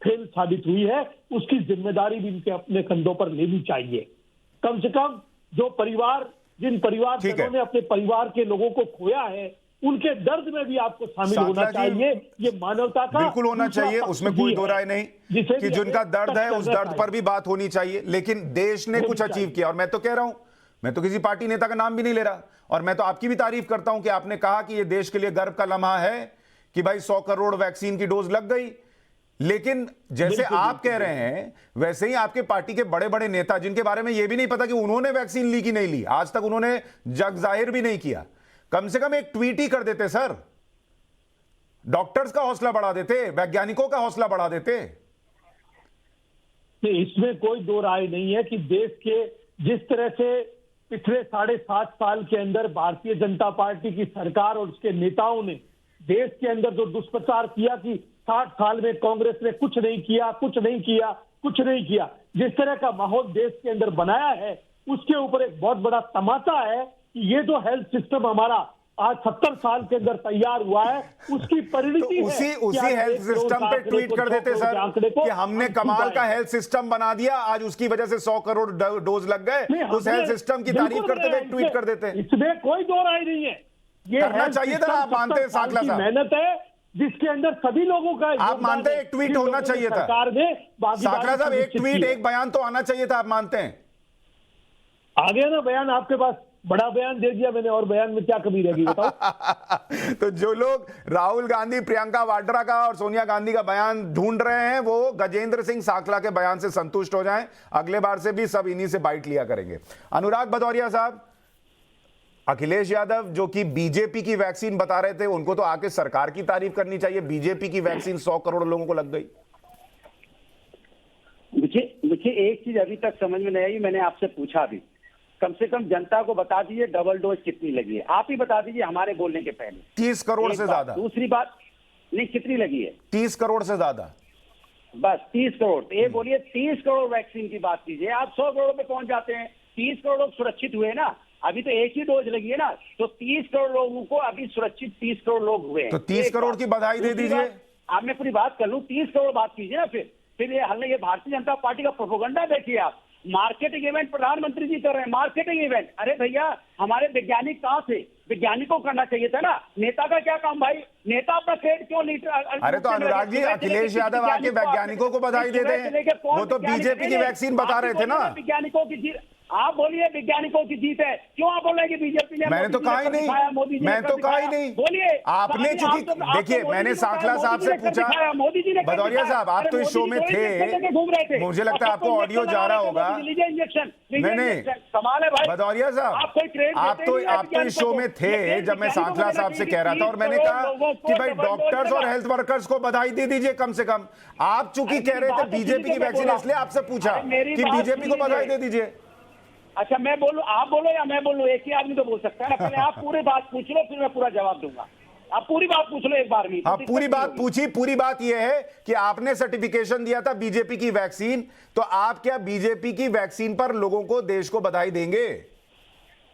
फेल साबित हुई है। उसकी जिम्मेदारी भी इनके अपने कंधों पर लेनी चाहिए। कम से कम जो परिवार, जिन परिवारजनों ने अपने परिवार के लोगों को खोया है, उनके दर्द में भी आपको शामिल होना चाहिए। ये मानवता का बिल्कुल होना चाहिए, उसमें कोई दो राय नहीं कि जिनका दर्द है उस दर्द पर भी बात होनी चाहिए। लेकिन देश ने कुछ अचीव किया, और मैं तो कह रहा हूं, मैं तो किसी पार्टी नेता का नाम भी नहीं ले रहा, और मैं तो आपकी भी तारीफ करता हूं कि आपने कहा कि यह देश के लिए गर्व का लम्हा है कि भाई 100 करोड़ वैक्सीन की डोज लग गई। लेकिन जैसे आप कह रहे हैं, वैसे ही आपके पार्टी के बड़े बड़े नेता, जिनके बारे में यह भी नहीं पता कि उन्होंने वैक्सीन ली कि नहीं ली, आज तक उन्होंने जग जाहिर भी नहीं किया, कम से कम एक ट्वीट ही कर देते सर, डॉक्टर्स का हौसला बढ़ा देते, वैज्ञानिकों का हौसला बढ़ा देते। इसमें कोई दो राय नहीं है कि देश के जिस तरह से पिछले 7.5 साल के अंदर भारतीय जनता पार्टी की सरकार और उसके नेताओं ने देश के अंदर जो दुष्प्रचार किया कि 60 साल में कांग्रेस ने कुछ नहीं किया, कुछ नहीं किया, कुछ नहीं किया, जिस तरह का माहौल देश के अंदर बनाया है, उसके ऊपर एक बहुत बड़ा तमाचा है कि ये जो हेल्थ सिस्टम हमारा आज 70 साल के अंदर तैयार हुआ है, उसकी परिणति तो उसी हेल्थ सिस्टम पे ट्वीट कर देते सर कि हमने कमाल का हेल्थ सिस्टम बना दिया, आज उसकी वजह से 100 करोड़ डोज लग गए, उस हेल्थ सिस्टम की तारीफ करते हुए ट्वीट कर देते। इसमें कोई दो राय नहीं है, ये करना चाहिए था। आप मानते हैं सांखला साहब, मेहनत है जिसके अंदर सभी लोगों का, आप मानते हैं एक ट्वीट होना चाहिए था सरकार ने, सांखला साहब, एक ट्वीट, एक बयान तो आना चाहिए था, आप मानते हैं? आ गया ना बयान आपके पास, बड़ा बयान दे दिया मैंने, और बयान में क्या कमी रहेगी बताओ। तो जो लोग राहुल गांधी, प्रियंका वाड्रा का और सोनिया गांधी का बयान ढूंढ रहे हैं, वो गजेंद्र सिंह सांखला के बयान से संतुष्ट हो जाएं, अगले बार से भी सब इन्हीं से बाइट लिया करेंगे। अनुराग भदौरिया साहब, अखिलेश यादव जो कि बीजेपी की वैक्सीन बता रहे थे, उनको तो आके सरकार की तारीफ करनी चाहिए, बीजेपी की वैक्सीन 100 करोड़ लोगों को लग गई। मुझे एक चीज अभी तक समझ में नहीं आई, मैंने आपसे पूछा भी, कम से कम जनता को बता दीजिए डबल डोज कितनी लगी है, आप ही बता दीजिए हमारे बोलने के पहले। 30 करोड़ से ज्यादा। दूसरी बात, नहीं कितनी लगी है? 30 करोड़ से ज्यादा, बस 30 करोड़। तो ये बोलिए 30 करोड़ वैक्सीन की बात कीजिए, आप 100 करोड़ पे पहुंच जाते हैं। 30 करोड़ लोग सुरक्षित हुए ना, अभी तो एक ही डोज लगी है ना, तो 30 करोड़ लोगों को अभी सुरक्षित 30 करोड़ लोग हुए हैं। तो 30 करोड़ की बधाई दे दीजिए। आप मैं पूरी बात कर लूं, 30 करोड़ बात कीजिए ना, फिर फिर ये भारतीय जनता पार्टी का प्रोपोगंडा देखिए आप। मार्केटिंग इवेंट प्रधानमंत्री जी कर रहे हैं, मार्केटिंग इवेंट। अरे भैया हमारे वैज्ञानिक कहाँ थे? वैज्ञानिकों को करना चाहिए था ना। नेता का क्या काम भाई? नेता अपना क्रेडिट क्यों अरे तो अनुराग जी, अखिलेश यादव आके वैज्ञानिकों को बधाई देते हैं, वो तो बीजेपी की वैक्सीन बता रहे थे ना। वैज्ञानिकों की जीत, आप बोलिए वैज्ञानिकों की जीत है, क्यों आप बोल रहे हैं कि बीजेपी ने? मैंने तो कहा ही नहीं, मैं तो कहा ही नहीं। बोलिए आपने चूंकि देखिए, मैंने सांखला साहब से पूछा, मोदी जी ने भदौरिया साहब आप तो इस शो में थे, मुझे लगता है आपको ऑडियो जा रहा होगा। इंजेक्शन नहीं कमाल है भाई। भदौरिया साहब आप तो इस शो में थे जब मैं सांखला साहब से कह रहा था, और मैंने कहा कि भाई डॉक्टर्स और हेल्थ वर्कर्स को बधाई दे दीजिए कम से कम। आप चूंकि कह रहे थे बीजेपी की वैक्सीन, इसलिए आपसे पूछा कि बीजेपी को बधाई दे दीजिए। अच्छा मैं बोलूं, आप बोलो या मैं बोलूं? एक ही आदमी तो बोल सकता है ना। पहले आप पूरी बात पूछ लो, फिर मैं पूरा जवाब दूंगा। आप पूरी बात पूछ लो एक बार में। हाँ पूरी बात पूछी। पूरी बात यह है कि आपने सर्टिफिकेशन दिया था बीजेपी की वैक्सीन, तो आप क्या बीजेपी की वैक्सीन पर लोगों को, देश को बधाई देंगे?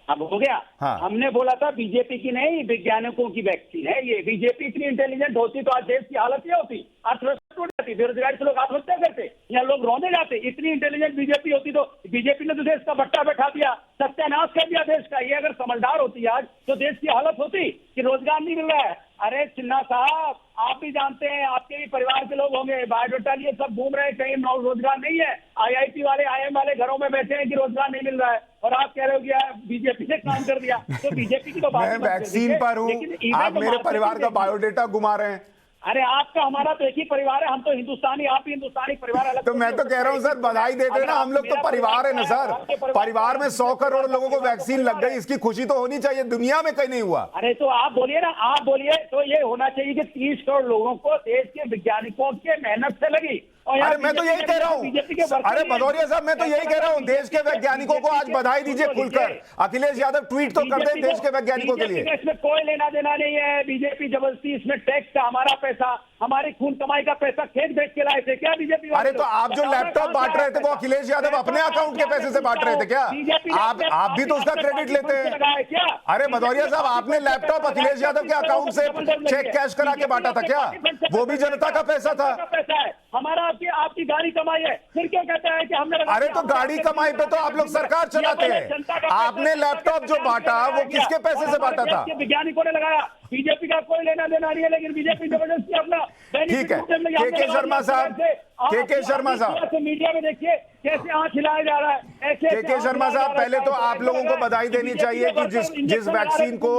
अब हो गया। हाँ। हमने बोला था बीजेपी की नहीं, वैज्ञानिकों की वैक्सीन है ये। बीजेपी इतनी इंटेलिजेंट होती तो आज देश की हालत क्या होती? अर्थव्यवस्था टूट जाती, बेरोजगारी से लोग आत्महत्या करते, या लोग रोने जाते। इतनी इंटेलिजेंट बीजेपी होती तो बीजेपी ने तो देश का भट्टा बैठा दिया, सत्यानाश कर दिया देश का। ये अगर समझदार होती आज तो देश की हालत होती कि रोजगार नहीं मिल रहा है। अरे सिन्हा साहब आप भी जानते हैं, आपके भी परिवार के लोग होंगे, बायोडाटा लिए सब घूम रहे हैं, कहीं रोजगार नहीं है। आईआईटी वाले, आईएम वाले घरों में बैठे हैं कि रोजगार नहीं मिल रहा है, और आप कह रहे हो कि यार बीजेपी ने काम कर दिया। तो बीजेपी की तो बात मैं वैक्सीन पर हूं, आप मेरे परिवार का बायोडेटा घुमा रहे हैं। अरे आपका हमारा तो एक ही परिवार है, हम तो हिंदुस्तानी, आप ही हिंदुस्तानी, परिवार अलग। तो मैं तो कह रहा हूं सर, बधाई देते ना, हम लोग तो परिवार है ना सर। परिवार में 100 करोड़ लोगों को वैक्सीन लग गई, इसकी खुशी तो होनी चाहिए। दुनिया में कहीं नहीं हुआ। अरे तो आप बोलिए ना, आप बोलिए। तो ये होना चाहिए कि 30 करोड़ लोगों को देश के वैज्ञानिकों के मेहनत से लगी। अरे मैं तो यही कह रहा हूँ, अरे भदौरिया साहब मैं तो यही कह रहा हूँ, देश के वैज्ञानिकों को आज बधाई दीजिए खुलकर। अखिलेश यादव ट्वीट तो कर दे देश के वैज्ञानिकों के लिए। इसमें कोई लेना देना नहीं है। बीजेपी जबरदस्ती इसमें टैक्स का, हमारा पैसा, हमारी खून कमाई का पैसा खेत बेच के लाए थे क्या बीजेपी? अरे तो आप जो लैपटॉप बांट रहे थे वो अखिलेश यादव अपने अकाउंट के पैसे से बांट रहे थे क्या? आप भी तो उसका क्रेडिट लेते हैं। अरे भदौरिया साहब आपने लैपटॉप अखिलेश यादव के अकाउंट से चेक कैश करा के बांटा था क्या? वो भी जनता का पैसा था। हमारा आपकी गाड़ी कमाई है, फिर क्यों कहता है कि हमने? अरे तो गाड़ी कमाई पे तो आप लोग सरकार चलाते हैं। आपने लैपटॉप जो बांटा वो किसके पैसे से बांटा था? वैज्ञानिकों ने लगाया। बीजेपी का कोई लेना देना नहीं है, लेकिन बीजेपी जबरदस्ती अपना। ठीक है, के शर्मा साहब, के शर्मा साहब मीडिया में देखिए कैसे आंख हिलाया जा रहा है। के शर्मा साहब पहले तो आप लोगों को बधाई देनी चाहिए कि जिस वैक्सीन को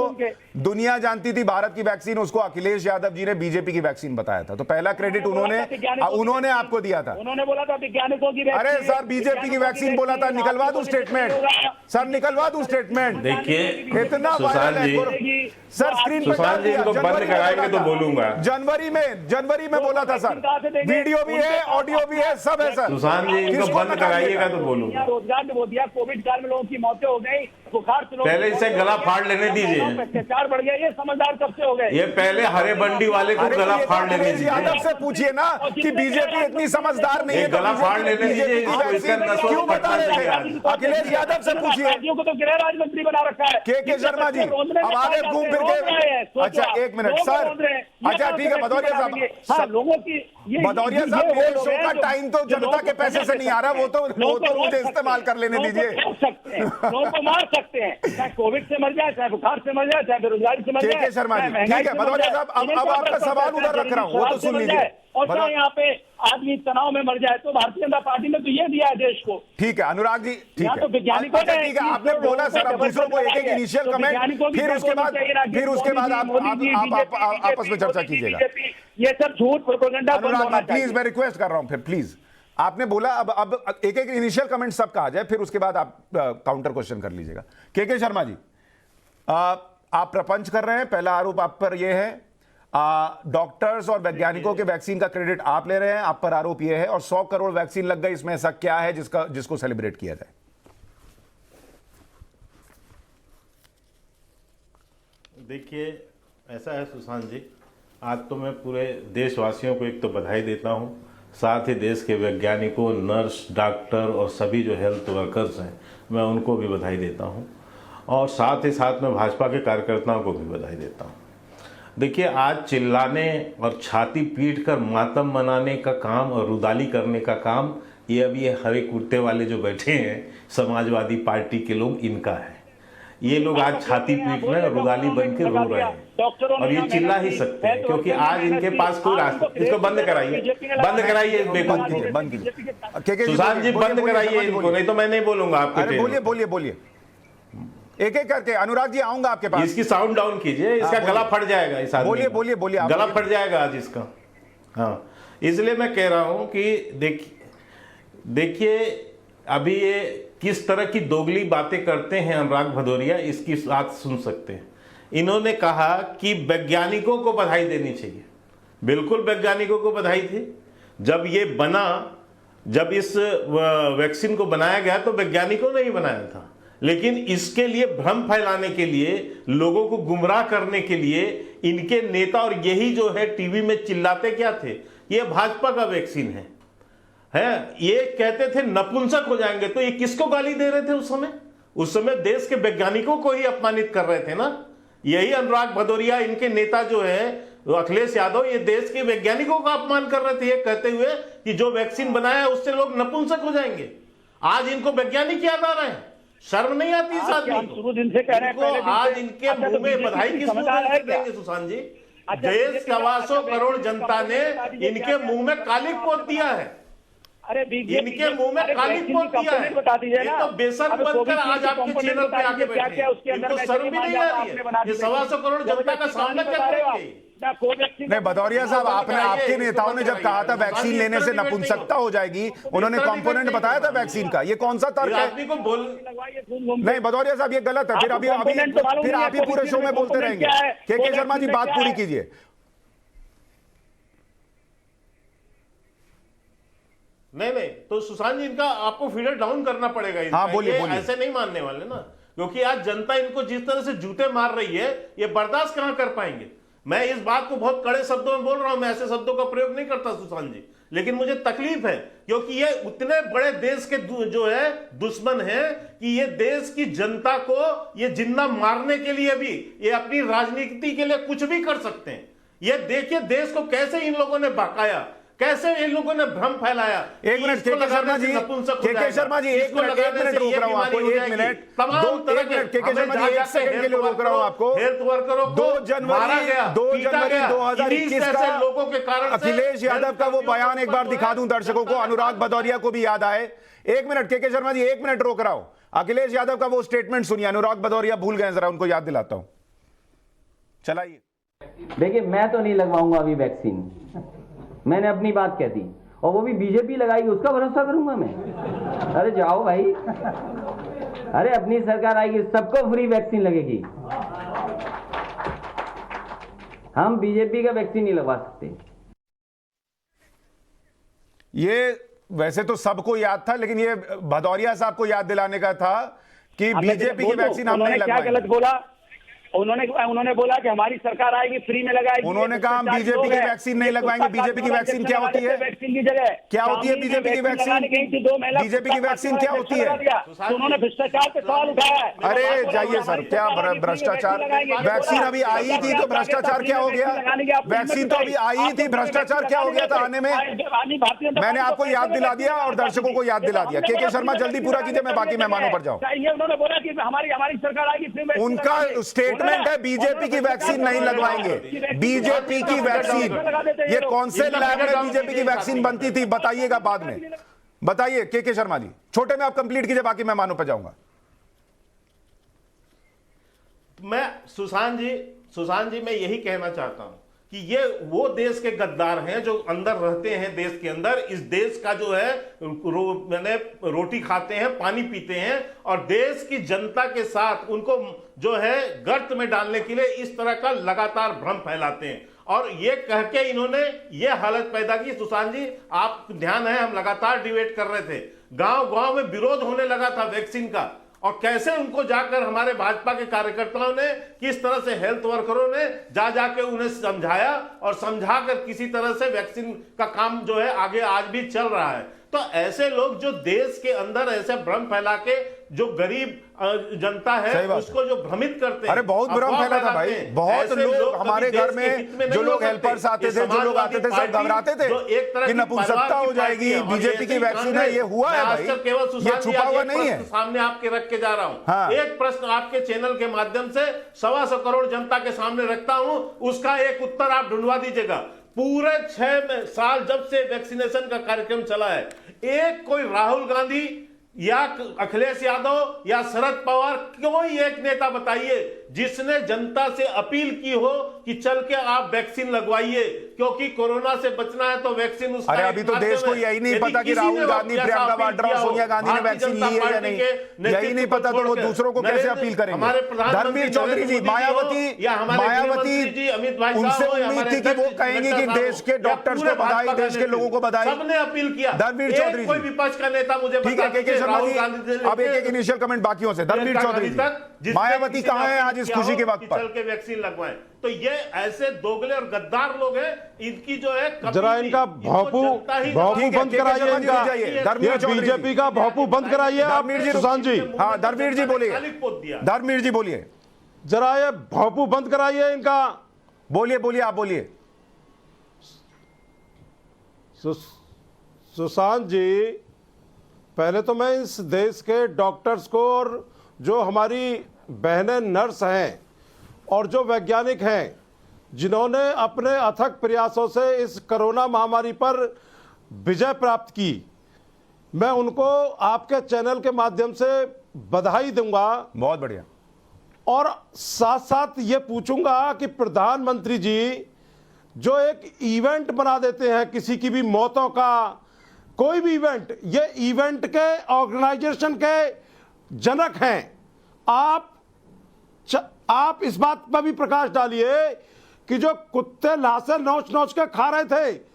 दुनिया जानती थी भारत की वैक्सीन, उसको अखिलेश यादव जी ने बीजेपी की वैक्सीन बताया था। तो पहला क्रेडिट उन्होंने आपको दिया था। उन्होंने बोला था वैज्ञानिकों की। अरे सर बीजेपी की वैक्सीन बोला था, निकलवा दूं स्टेटमेंट सर, निकलवा दूं स्टेटमेंट। देखिए इतना सर स्क्रीन पे सुशांत जी इनको बंद कराएंगे तो बोलूंगा। जनवरी में बोला था सर, वीडियो भी है, ऑडियो भी है, सब है सर। सुशांत जी इनको बंद कराइएगा तो बोलूंगा। रोजगार में वो दिया, कोविड काल में लोगों की मौतें हो गई, बुखार से पहले इसे गला फाड़ लेने दीजिए। अत्याचार बढ़ गया, ये समझदार कब से हो गए? ये पहले हरे बंडी वाले को गला फाड़ लेने दीजिए। यादव से पूछिए ना कि बीजेपी इतनी समझदार नहीं है, गला फाड़ लेने दीजिए। क्यों बता रहे थे? अखिलेश यादव से पूछिए। को तो गृह राज्य मंत्री बना रखा है के शर्मा जी। अब आगे घूम फिर के, अच्छा एक मिनट सर, अच्छा ठीक है भदौरिया साहब, लोगों की भदौरिया साहब मेरे शो का टाइम तो जनता के पैसे से नहीं आ रहा, वो तो मुझे इस्तेमाल कर लेने दीजिए। लोगों को मार सकते हैं, चाहे कोविड से मर जाए, चाहे बुखार से मर जाए, चाहे बेरोजगारी से मर जाए। के शर्मा जी ठीक है भदौरिया साहब, अब आपका सवाल उधर रख रहा हूँ, वो तो सुन लीजिए। और क्या यहाँ पे आदमी तनाव में मर जाए, तो भारतीय जनता पार्टी ने तो ये दिया है देश को। ठीक है अनुराग जी, ठीक है, तो वैज्ञानिकों अच्छा ठीक है, आपने बोला सर, अब दूसरों को एक इनिशियल कमेंट, फिर उसके बाद आप आपस में चर्चा कीजिएगा। ये सब झूठ प्रोपेगेंडा। अनुराग प्लीज, मैं रिक्वेस्ट कर रहा हूं, फिर प्लीज आपने बोला, अब एक इनिशियल कमेंट सबका आ जाए, फिर उसके बाद आप काउंटर क्वेश्चन कर लीजिएगा। के शर्मा जी, आप प्रपंच कर रहे हैं, पहला आरोप आप पर यह है, डॉक्टर्स और वैज्ञानिकों के वैक्सीन का क्रेडिट आप ले रहे हैं, आप पर आरोप यह है, और 100 करोड़ वैक्सीन लग गई, इसमें ऐसा क्या है जिसको सेलिब्रेट किया जाए? देखिए ऐसा है सुशांत जी, आज तो मैं पूरे देशवासियों को एक तो बधाई देता हूं, साथ ही देश के वैज्ञानिकों, नर्स, डॉक्टर और सभी जो हेल्थ वर्कर्स हैं, मैं उनको भी बधाई देता हूं, और साथ ही साथ मैं भाजपा के कार्यकर्ताओं को भी बधाई देता हूं। देखिए, आज चिल्लाने और छाती पीट कर मातम मनाने का काम और रुदाली करने का काम ये अभी ये हरे कुर्ते वाले जो बैठे हैं समाजवादी पार्टी के लोग, इनका है। ये लोग आज छाती पीट रहे हैं, रुदाली बन के रो रहे हैं और ये चिल्ला ही सकते हैं क्योंकि आज इनके पास कोई रास्ता। इसको बंद कराइए, बंद कराइए, बंद कीजिए। सुशांत जी बंद कराइए इनको, नहीं तो मैं नहीं बोलूंगा आपको। बोलिए बोलिए बोलिए, एक एक करके। अनुराग जी आऊंगा आपके पास। इसकी साउंड डाउन कीजिए, इसका गला फट जाएगा। इस आदमी बोलिए बोलिए बोलिए, गला फट जाएगा आज इसका। हाँ, इसलिए मैं कह रहा हूं कि देखिए अभी ये किस तरह की दोगली बातें करते हैं अनुराग भदौरिया, इसकी बात सुन सकते हैं। इन्होंने कहा कि वैज्ञानिकों को बधाई देनी चाहिए। बिल्कुल वैज्ञानिकों को बधाई थी। जब ये बना, जब इस वैक्सीन को बनाया गया तो वैज्ञानिकों ने ही बनाया था, लेकिन इसके लिए भ्रम फैलाने के लिए, लोगों को गुमराह करने के लिए इनके नेता और यही जो है टीवी में चिल्लाते क्या थे, ये भाजपा का वैक्सीन है। ये कहते थे नपुंसक हो जाएंगे। तो ये किसको गाली दे रहे थे उस समय? उस समय देश के वैज्ञानिकों को ही अपमानित कर रहे थे ना। यही अनुराग भदौरिया, इनके नेता जो है अखिलेश यादव, ये देश के वैज्ञानिकों का अपमान कर रहे थे, ये कहते हुए कि जो वैक्सीन बनाया है उससे लोग नपुंसक हो जाएंगे। आज इनको वैज्ञानिक याद आ रहे हैं। शर्म नहीं आती इस आदमी को? शुरू दिन से कह रहे हैं, आज इनके मुंह में बधाई किस मुंह से देंगे सुशांत जी? देश का 125 करोड़ जनता ने इनके मुंह में कालिक पोत दिया है। अरे इनके मुंह में कालिक पोत दिया है। बता दीजिए ना, तो बेसन बनकर आज आपके चैनल पे आके बैठे हैं। इनको शर्म भी नहीं आ रही है? ये 125 करोड़ जनता का सामना क्या करेंगे? नहीं भदौरिया साहब, आपके नेताओं ने जब कहा था वैक्सीन लेने से नपुंसकता हो जाएगी, उन्होंने कंपोनेंट बताया था वैक्सीन का। ये कौन सा तर्क है? नहीं भदौरिया साहब, ये गलत है। फिर आप ही पूरे शो में बोलते रहेंगे। के शर्मा जी बात पूरी कीजिए। नहीं, तो सुशांत जी, इनका आपको फीडर डाउन करना पड़ेगा। हाँ, बोलिए। ऐसे नहीं मानने वाले ना, क्योंकि आज जनता इनको जिस तरह से जूते मार रही है, ये बर्दाश्त कहां कर पाएंगे। मैं इस बात को बहुत कड़े शब्दों में बोल रहा हूं, मैं ऐसे शब्दों का प्रयोग नहीं करता सुशांत जी, लेकिन मुझे तकलीफ है क्योंकि ये उतने बड़े देश के जो है दुश्मन है कि ये देश की जनता को ये जिंदा मारने के लिए भी ये अपनी राजनीति के लिए कुछ भी कर सकते हैं। ये देखिए देश को कैसे इन लोगों ने बकाया, कैसे इन लोगों ने भ्रम फैलाया। एक मिनट के शर्मा जी, के शर्मा जी, एक मिनट रोक रहा हूं आपको। 1 मिनट, 2 मिनट के शर्मा जी, 1 सेकंड के लिए रोक रहा हूं आपको। हेल्थ वर्करों को 2 जनवरी 2021 का लोगों के कारण अखिलेश यादव का वो बयान एक बार दिखा दूं दर्शकों को, अनुराग भदौरिया को भी याद आए। 1 मिनट के शर्मा जी, 1 मिनट रोक रहा हूं। अखिलेश यादव का वो स्टेटमेंट सुनिए, अनुराग भदौरिया भूल गए, जरा उनको याद दिलाता हूं। चलाइए। देखिए, मैं तो नहीं लगवाऊंगा अभी वैक्सीन, मैंने अपनी बात कह दी, और वो भी बीजेपी लगाएगी उसका भरोसा करूंगा मैं? अरे जाओ भाई, अरे अपनी सरकार आएगी, सबको फ्री वैक्सीन लगेगी। हम बीजेपी का वैक्सीन नहीं लगवा सकते। ये वैसे तो सबको याद था, लेकिन ये भदौरिया साहब को याद दिलाने का था कि बीजेपी की वैक्सीन हम नहीं लगवाएंगे। क्या गलत बोला उन्होंने बोला कि हमारी सरकार आएगी फ्री में लगाएगी। उन्होंने कहा हम बीजेपी की वैक्सीन नहीं लगवाएंगे। बीजेपी की वैक्सीन क्या होती है? वैक्सीन की जगह क्या होती है बीजेपी की वैक्सीन? बीजेपी की वैक्सीन क्या होती है? उन्होंने भ्रष्टाचार पे सवाल उठाया। अरे जाइए सर, क्या भ्रष्टाचार? वैक्सीन अभी आई थी तो भ्रष्टाचार क्या हो गया? वैक्सीन तो अभी आई थी, भ्रष्टाचार क्या हो गया था आने में? मैंने आपको याद दिला दिया और दर्शकों को याद दिला दिया। के शर्मा जल्दी पूरा कीजिए, मैं बाकी मेहमानों पर जाऊं। उन्होंने बोला कि हमारी सरकार आएगी फ्री में। उनका स्टेटमेंट है बीजेपी की वैक्सीन नहीं लगवाएंगे। बीजेपी की वैक्सीन, ये कौन से लैब में बीजेपी की वैक्सीन बनती थी बताइएगा बाद में। बताइए के शर्मा जी, छोटे में आप कंप्लीट कीजिए, बाकी मेहमानों पर जाऊंगा। मैं सुशांत जी मैं यही कहना चाहता हूं कि ये वो देश के गद्दार हैं जो अंदर रहते हैं, देश के अंदर इस देश का जो है मैंने रोटी खाते हैं, पानी पीते हैं, और देश की जनता के साथ उनको जो है गर्त में डालने के लिए इस तरह का लगातार भ्रम फैलाते हैं। और ये कह के इन्होंने ये हालत पैदा की। सुशांत जी, आप ध्यान है, हम लगातार डिबेट कर रहे थे, गांव में विरोध होने लगा था वैक्सीन का, और कैसे उनको जाकर हमारे भाजपा के कार्यकर्ताओं ने, किस तरह से हेल्थ वर्करों ने जाके उन्हें समझाया और समझाकर किसी तरह से वैक्सीन का काम जो है आगे आज भी चल रहा है। तो ऐसे लोग जो देश के अंदर ऐसे भ्रम फैला के जो गरीब जनता है उसको जो भ्रमित करते हैं, अरे बहुत भ्रम फैला था भाई, बहुत लोग हमारे घर में जो लोग हेल्पर्स आते थे, जो लोग आते थे, सब घबराते थे कि नपुंसकता हो जाएगी, बीजेपी की वैक्सीन है, ये हुआ है भाई, ये छुपा हुआ नहीं है। सामने आपके रख के जा रहा हूं, एक प्रश्न आपके चैनल के माध्यम से 125 करोड़ जनता के सामने रखता हूं, उसका एक उत्तर आप ढूंढवा दीजिएगा। पूरे 6 साल जब से वैक्सीनेशन का कार्यक्रम चला है, एक कोई राहुल गांधी या अखिलेश यादव या शरद पवार, कोई एक नेता बताइए जिसने जनता से अपील की हो कि चल के आप वैक्सीन लगवाइए, क्योंकि कोरोना से बचना है तो वैक्सीन उसका। अरे अभी तो देश को यही नहीं पता कि राहुल गांधी, प्रियंका वाड्रा, सोनिया गांधी ने वैक्सीन ली है या नहीं, यही नहीं पता, तो वो दूसरों को कैसे अपील करेंगे? धर्मवीर चौधरी जी, मायावती उनसे उम्मीद थी कि वो कहेंगे कि देश के डॉक्टर्स को बधाई, देश के लोगों को बधाई, सबने अपील किया। धर्मवीर चौधरी कोई विपक्ष का नेता मुझे ठीक है, के शर्मा जी, अब एक इनिशियल कमेंट बाकियों से। धर्मवीर चौधरी जी, मायावती कहां है आज इस खुशी के वक्त पर? चल के वैक्सीन लगवाएं, तो ये ऐसे दोगले और गद्दार लोग हैं, इनकी जो है जरा इनका भौपू बंद कराइए, इनका ये बीजेपी का भौपू बंद कराइए आप सुशांत जी। हाँ धर्मवीर जी बोलिए, धर्मवीर जी बोलिए, जरा ये भौपू बंद कराइए इनका। बोलिए बोलिए, आप बोलिए। सुशांत जी, पहले तो मैं इस देश के डॉक्टर्स को और जो हमारी बहनें नर्स हैं और जो वैज्ञानिक हैं जिन्होंने अपने अथक प्रयासों से इस कोरोना महामारी पर विजय प्राप्त की, मैं उनको आपके चैनल के माध्यम से बधाई दूंगा। बहुत बढ़िया। और साथ साथ ये पूछूंगा कि प्रधानमंत्री जी जो एक इवेंट बना देते हैं किसी की भी मौतों का, कोई भी इवेंट, ये इवेंट के ऑर्गेनाइजेशन के जनक हैं। आप इस बात पर भी प्रकाश डालिए कि जो कुत्ते लाशें नोच नोच के खा रहे थे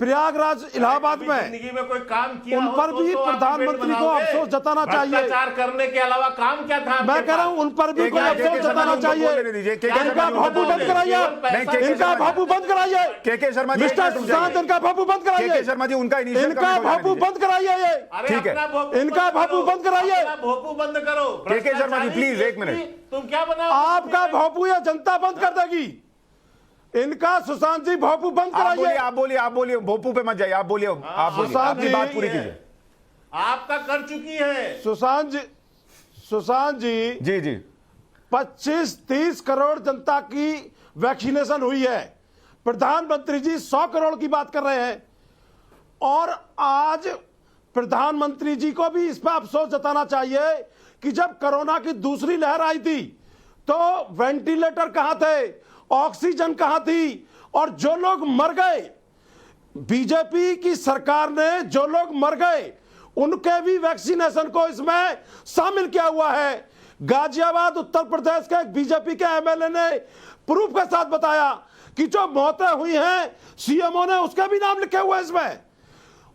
प्रयागराज इलाहाबाद में, जिंदगी में कोई काम किया उन पर भी तो प्रधानमंत्री को अफसोस जताना चाहिए। भ्रष्टाचार करने के अलावा काम क्या था? मैं कह रहा हूं उन पर भी कोई अफसोस जताना चाहिए। इनका भापू बंद कराइए, इनका भापू बंद कराइए, के शर्मा जी, मिस्टर सुशांत, इनका भापू बंद कराइए। के शर्मा जी, उनका इनका भापू बंद कराइए, ये ठीक है, इनका भापू बंद कराइए। भोपू बंद करो। के शर्मा जी प्लीज एक मिनट, तुम क्या बनाओ? आपका भोपू या जनता बंद कर देगी। इनका सुशांत जी भोपू बंद कराइए। आप बोलिए, भोपू पे मत जाइए, आप बोलिए, आप सुशांत जी बात पूरी कीजिए। आपका कर चुकी है सुशांत जी जी 25-30 करोड़ जनता की वैक्सीनेशन हुई है। प्रधानमंत्री जी 100 करोड़ की बात कर रहे हैं, और आज प्रधानमंत्री जी को भी इस पर अफसोस जताना चाहिए कि जब कोरोना की दूसरी लहर आई थी तो वेंटिलेटर कहां थे, ऑक्सीजन कहां थी, और जो लोग मर गए, बीजेपी की सरकार ने जो लोग मर गए उनके भी वैक्सीनेशन को इसमें शामिल किया हुआ है। गाजियाबाद उत्तर प्रदेश के एक बीजेपी के एमएलए ने प्रूफ के साथ बताया कि जो मौतें हुई हैं सीएमओ ने उसके भी नाम लिखे हुए इसमें,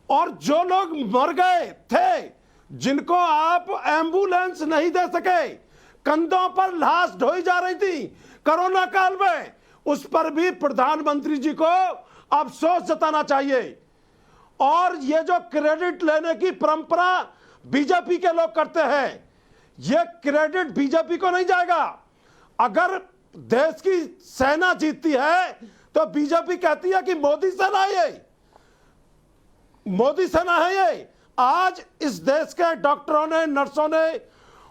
और जो लोग मर गए थे जिनको आप एम्बुलेंस नहीं दे सके, कंधों पर लाश ढोई जा रही थी कोरोना काल में, उस पर भी प्रधानमंत्री जी को अफसोस जताना चाहिए। और ये जो क्रेडिट लेने की परंपरा बीजेपी के लोग करते हैं, ये क्रेडिट बीजेपी को नहीं जाएगा। अगर देश की सेना जीतती है तो बीजेपी कहती है कि मोदी सेना है, ये मोदी सेना है। ये आज इस देश के डॉक्टरों ने, नर्सों ने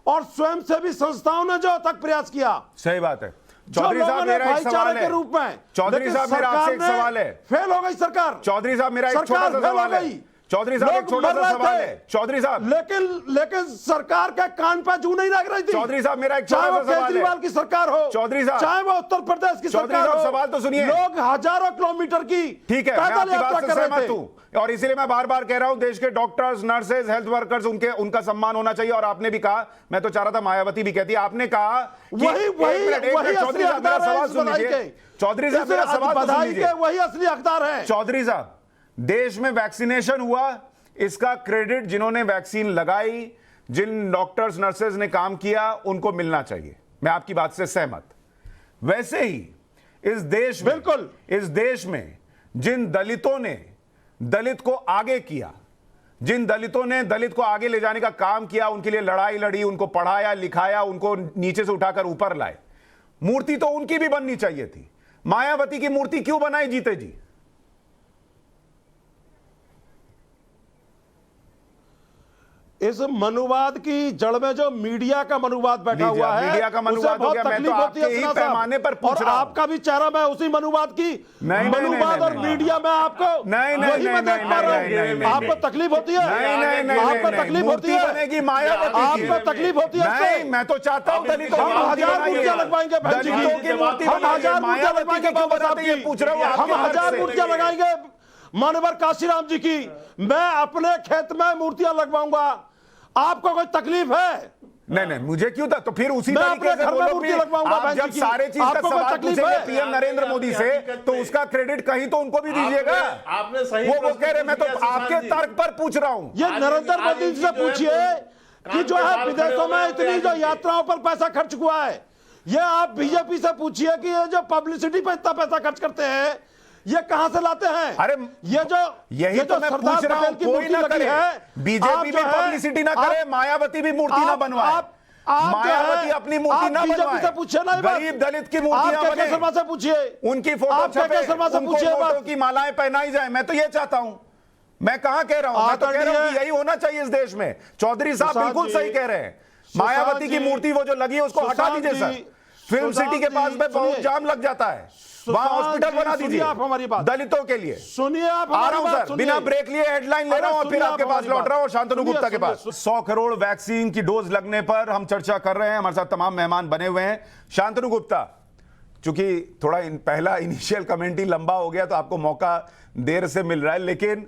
और स्वयंसेवी संस्थाओं ने जो तक प्रयास किया, सही बात है। चौधरी साहब मेरा एक सवाल है, रूप में चौधरी साहब मेरा आपसे एक सवाल है, फेल हो गई सरकार। चौधरी साहब मेरा एक छोटा सा सवाल है, चौधरी साहब एक छोटा सा सवाल है, चौधरी साहब, लेकिन सरकार के कान पे जू नहीं लग रही थी। चौधरी साहब मेरा एक छोटा सा सवाल है, केजरीवाल की सरकार हो, चौधरी साहब, चाहे वो उत्तर प्रदेश की सरकार हो, सवाल तो सुनिए। लोग हजारों किलोमीटर की ठीक है, मैं आपकी बात से सहमत हूं, और इसीलिए मैं बार बार कह रहा हूं देश के डॉक्टर्स, नर्सेज, हेल्थ वर्कर्स, उनका सम्मान होना चाहिए। और आपने भी कहा, मैं तो चाह रहा था मायावती भी कहती है, आपने कहा वही चौधरी साहब मेरा सवाल सुन लीजिए, चौधरी साहब मेरा सवाल तो सुन लीजिए, वही असली हकदार है। चौधरी साहब, देश में वैक्सीनेशन हुआ, इसका क्रेडिट जिन्होंने वैक्सीन लगाई, जिन डॉक्टर्स नर्सेज ने काम किया, उनको मिलना चाहिए। मैं आपकी बात से सहमत। वैसे ही इस देश में, बिल्कुल इस देश में जिन दलितों ने दलित को आगे किया, जिन दलितों ने दलित को आगे ले जाने का काम किया, उनके लिए लड़ाई लड़ी, उनको पढ़ाया लिखाया, उनको नीचे से उठाकर ऊपर लाए, मूर्ति तो उनकी भी बननी चाहिए थी। मायावती की मूर्ति क्यों बनाई जीते जी? इस मनुवाद की जड़ में जो मीडिया का मनुवाद बैठा हुआ है, मीडिया का मनुवाद हो गया। मैं तो आपके ही पैमाने पर पूछ रहा हूं। आपका भी चेहरा मैं उसी मनुवाद की मनुवाद और मीडिया में आपको वही मैं देख पा रहा हूं। आपको तकलीफ होती है? आपको तकलीफ होती है? आपको तकलीफ होती है? नहीं, मैं तो चाहता हूं दलितों हम 1000 मूर्तियां लगवाएंगे, हम 1000 मूर्तियां लगवाएंगे, पूछ रहा हूं, हम 1000 मूर्तियां लगाएंगे मानवर काशीराम जी की। मैं अपने खेत में मूर्तियां लगवाऊंगा, आपको कोई तकलीफ है? नहीं, मुझे क्यों था? तो फिर उसी तरीके से बोलो कि आप जब सारे चीज का सवाल पूछेंगे पीएम नरेंद्र मोदी से, तो उसका क्रेडिट कहीं तो उनको भी दीजिएगा। आपने सही वो कह रहे, मैं तो आपके तर्क पर पूछ रहा हूं। ये नरेंद्र मोदी जी से पूछिए कि जो है विदेशों में इतनी जो यात्राओं पर पैसा खर्च हुआ है, ये आप बीजेपी से पूछिए कि ये जो पब्लिसिटी पर इतना पैसा खर्च करते हैं, ये कहां से लाते हैं? अरे यही तो मैं पूछ रहा हूं, कोई ना करे, बीजेपी भी पब्लिसिटी ना करे, मायावती भी मूर्ति ना बनवाए, मायावती अपनी मूर्ति ना बनवाए, पूछे ना, गरीब दलित की मूर्तियां बने, शर्मा से पूछिए, उनकी फोटो छपे, उनको नोटों की मालाएं पहनाई जाए। मैं तो ये चाहता हूं। मैं कहां कह रहा हूं? मैं तो कह रहा हूं कि यही होना चाहिए इस देश में। चौधरी साहब बिल्कुल सही कह रहे हैं। मायावती की मूर्ति वो जो लगी है उसको हटा दीजिए सर। फिल्म सिटी के पास में बहुत जाम लग जाता है, वहां हॉस्पिटल बना दीजिए आप हमारी बात दलितों के लिए। सुनिए आप आ रहा हूं सर, बिना ब्रेक लिए हेडलाइन ले रहा हूं और फिर आपके पास लौट रहा हूं, शांतनु गुप्ता के पास। 100 करोड़ वैक्सीन की डोज लगने पर हम चर्चा कर रहे हैं। हमारे साथ तमाम मेहमान बने हुए हैं। शांतनु गुप्ता, चूंकि थोड़ा पहला इनिशियल कमेंट ही लंबा हो गया तो आपको मौका देर से मिल रहा है, लेकिन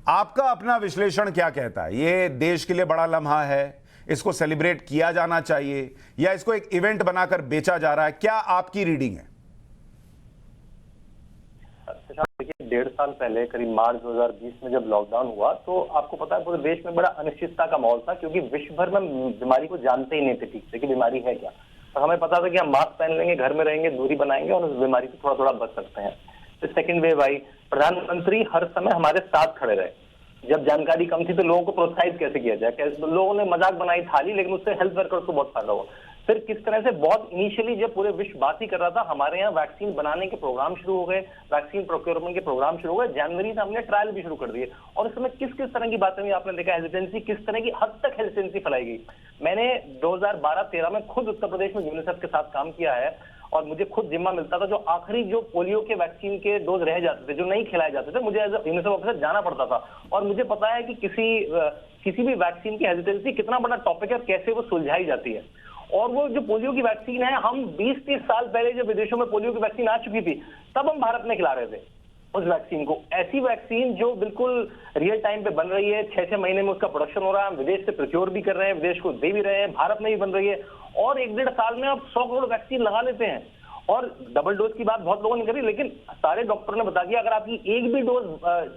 आपका अपना विश्लेषण क्या कहता है? ये देश के लिए बड़ा लम्हा है, इसको सेलिब्रेट किया जाना चाहिए या इसको एक इवेंट बनाकर बेचा जा रहा है? क्या आपकी रीडिंग है? देखिए, 1.5 साल पहले करीब मार्च 2020 में जब लॉकडाउन हुआ तो आपको पता है पूरे देश में बड़ा अनिश्चितता का माहौल था, क्योंकि विश्व भर में बीमारी को जानते ही नहीं थे ठीक से कि बीमारी है क्या। और हमें पता था कि हम मास्क पहन लेंगे, घर में रहेंगे, दूरी बनाएंगे और उस बीमारी से थोड़ा थोड़ा बच सकते हैं। फिर सेकेंड वेव आई, प्रधानमंत्री हर समय हमारे साथ खड़े रहे। जब जानकारी कम थी तो लोगों को प्रोत्साहित कैसे किया जाए, कैसे लोगों ने मजाक बनाई थाली, लेकिन उससे हेल्थ वर्कर्स को बहुत फायदा हुआ। फिर किस तरह से बहुत इनिशियली जब पूरे विश्व बात ही कर रहा था, हमारे यहाँ वैक्सीन बनाने के प्रोग्राम शुरू हो गए, वैक्सीन प्रोक्योरमेंट के प्रोग्राम शुरू हो गए, जनवरी से हमने ट्रायल भी शुरू कर दिए। और इस समय किस किस तरह की बातें हुई आपने देखा, हेजिटेंसी किस तरह की हद तक हेजिटेंसी फैलाई गई। मैंने 2012-13 में खुद उत्तर प्रदेश में यूनिसेफ के साथ काम किया है और मुझे खुद जिम्मा मिलता था, जो आखिरी जो पोलियो के वैक्सीन के डोज रह जाते थे, जो नहीं खिलाए जाते थे, मुझे एज ए यूनिसेफ ऑफिसर जाना पड़ता था। और मुझे पता है कि किसी भी वैक्सीन की हेजिटेंसी कितना बड़ा टॉपिक है और कैसे वो सुलझाई जाती है। और वो जो पोलियो की वैक्सीन है, हम 20-30 साल पहले जब विदेशों में पोलियो की वैक्सीन आ चुकी थी, तब हम भारत में खिला रहे थे उस वैक्सीन को। ऐसी वैक्सीन जो बिल्कुल रियल टाइम पे बन रही है, 6-6 महीने में उसका प्रोडक्शन हो रहा है, हम विदेश से प्रोक्योर भी कर रहे हैं, विदेश को दे भी रहे हैं, भारत में भी बन रही है। और 1-1.5 साल में आप 100 करोड़ वैक्सीन लगा लेते हैं। और डबल डोज की बात बहुत लोगों ने करी, लेकिन सारे डॉक्टरों ने बता दिया अगर आपकी एक भी डोज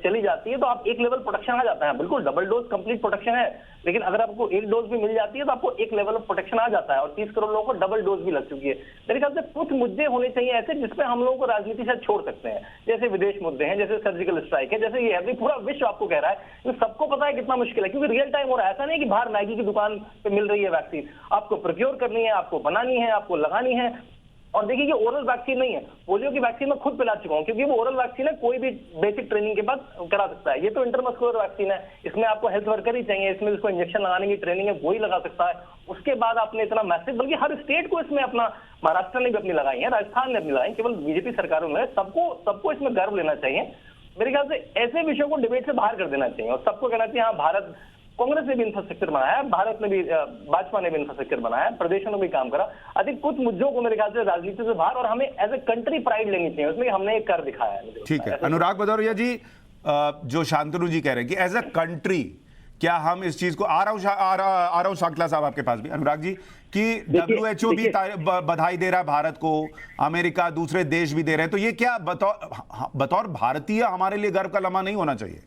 चली जाती है तो आप एक लेवल प्रोटेक्शन आ जाता है। बिल्कुल डबल डोज कंप्लीट प्रोटेक्शन है, लेकिन अगर आपको एक डोज भी मिल जाती है तो आपको एक लेवल ऑफ प्रोटेक्शन आ जाता है। और 30 करोड़ लोगों को डबल डोज भी लग चुकी है। मेरे ख्याल से कुछ मुद्दे होने चाहिए ऐसे जिसपे हम लोगों को राजनीति से छोड़ सकते हैं, जैसे विदेश मुद्दे हैं, जैसे सर्जिकल स्ट्राइक है, जैसे ये है। पूरा विश्व आपको कह रहा है, सबको पता है कितना मुश्किल है, क्योंकि रियल टाइम हो रहा है। ऐसा नहीं कि बाहर मैगी की दुकान पे मिल रही है वैक्सीन, आपको प्रोक्योर करनी है, आपको बनानी है, आपको लगानी है। और देखिए ये ओरल वैक्सीन नहीं है, पोलियो की वैक्सीन मैं खुद पिला चुका हूं, क्योंकि वो ओरल वैक्सीन है, कोई भी बेसिक ट्रेनिंग के बाद करा सकता है। ये तो इंटरमस्कुलर वैक्सीन है, इसमें आपको हेल्थ वर्कर ही चाहिए, इसमें जिसको इंजेक्शन लगाने की ट्रेनिंग है वही लगा सकता है। उसके बाद आपने इतना मैसेज, बल्कि हर स्टेट को इसमें अपना, महाराष्ट्र ने भी अपनी लगाई है, राजस्थान ने अपनी लगाई, केवल बीजेपी सरकारों में, सबको इसमें गर्व लेना चाहिए। मेरे ख्याल से ऐसे विषयों को डिबेट से बाहर कर देना चाहिए और सबको कहना चाहिए हाँ भारत, कांग्रेस ने भी इंफ्रास्ट्रक्चर बनाया, भारत ने भी, भाजपा ने भी इंफ्रास्ट्रक्चर बनाया, प्रदेशों ने भी काम करा। अधिक कुछ मुद्दों को मेरे ख्याल से राजनीति से बाहर, और हमें एज ए कंट्री प्राइड लेनी चाहिए, उसमें हमने एक कर दिखाया है। ठीक है, अनुराग भदौरिया जी, जो शांतनु जी कह रहे हैं कि एज ए कंट्री क्या हम इस चीज को, आ रहा हूं शांतला साहब आपके पास भी, अनुराग जी, कि WHO भी बधाई दे रहा है भारत को, अमेरिका, दूसरे देश भी दे रहे हैं, तो ये क्या बतौर भारतीय हमारे लिए गर्व का लम्हा नहीं होना चाहिए?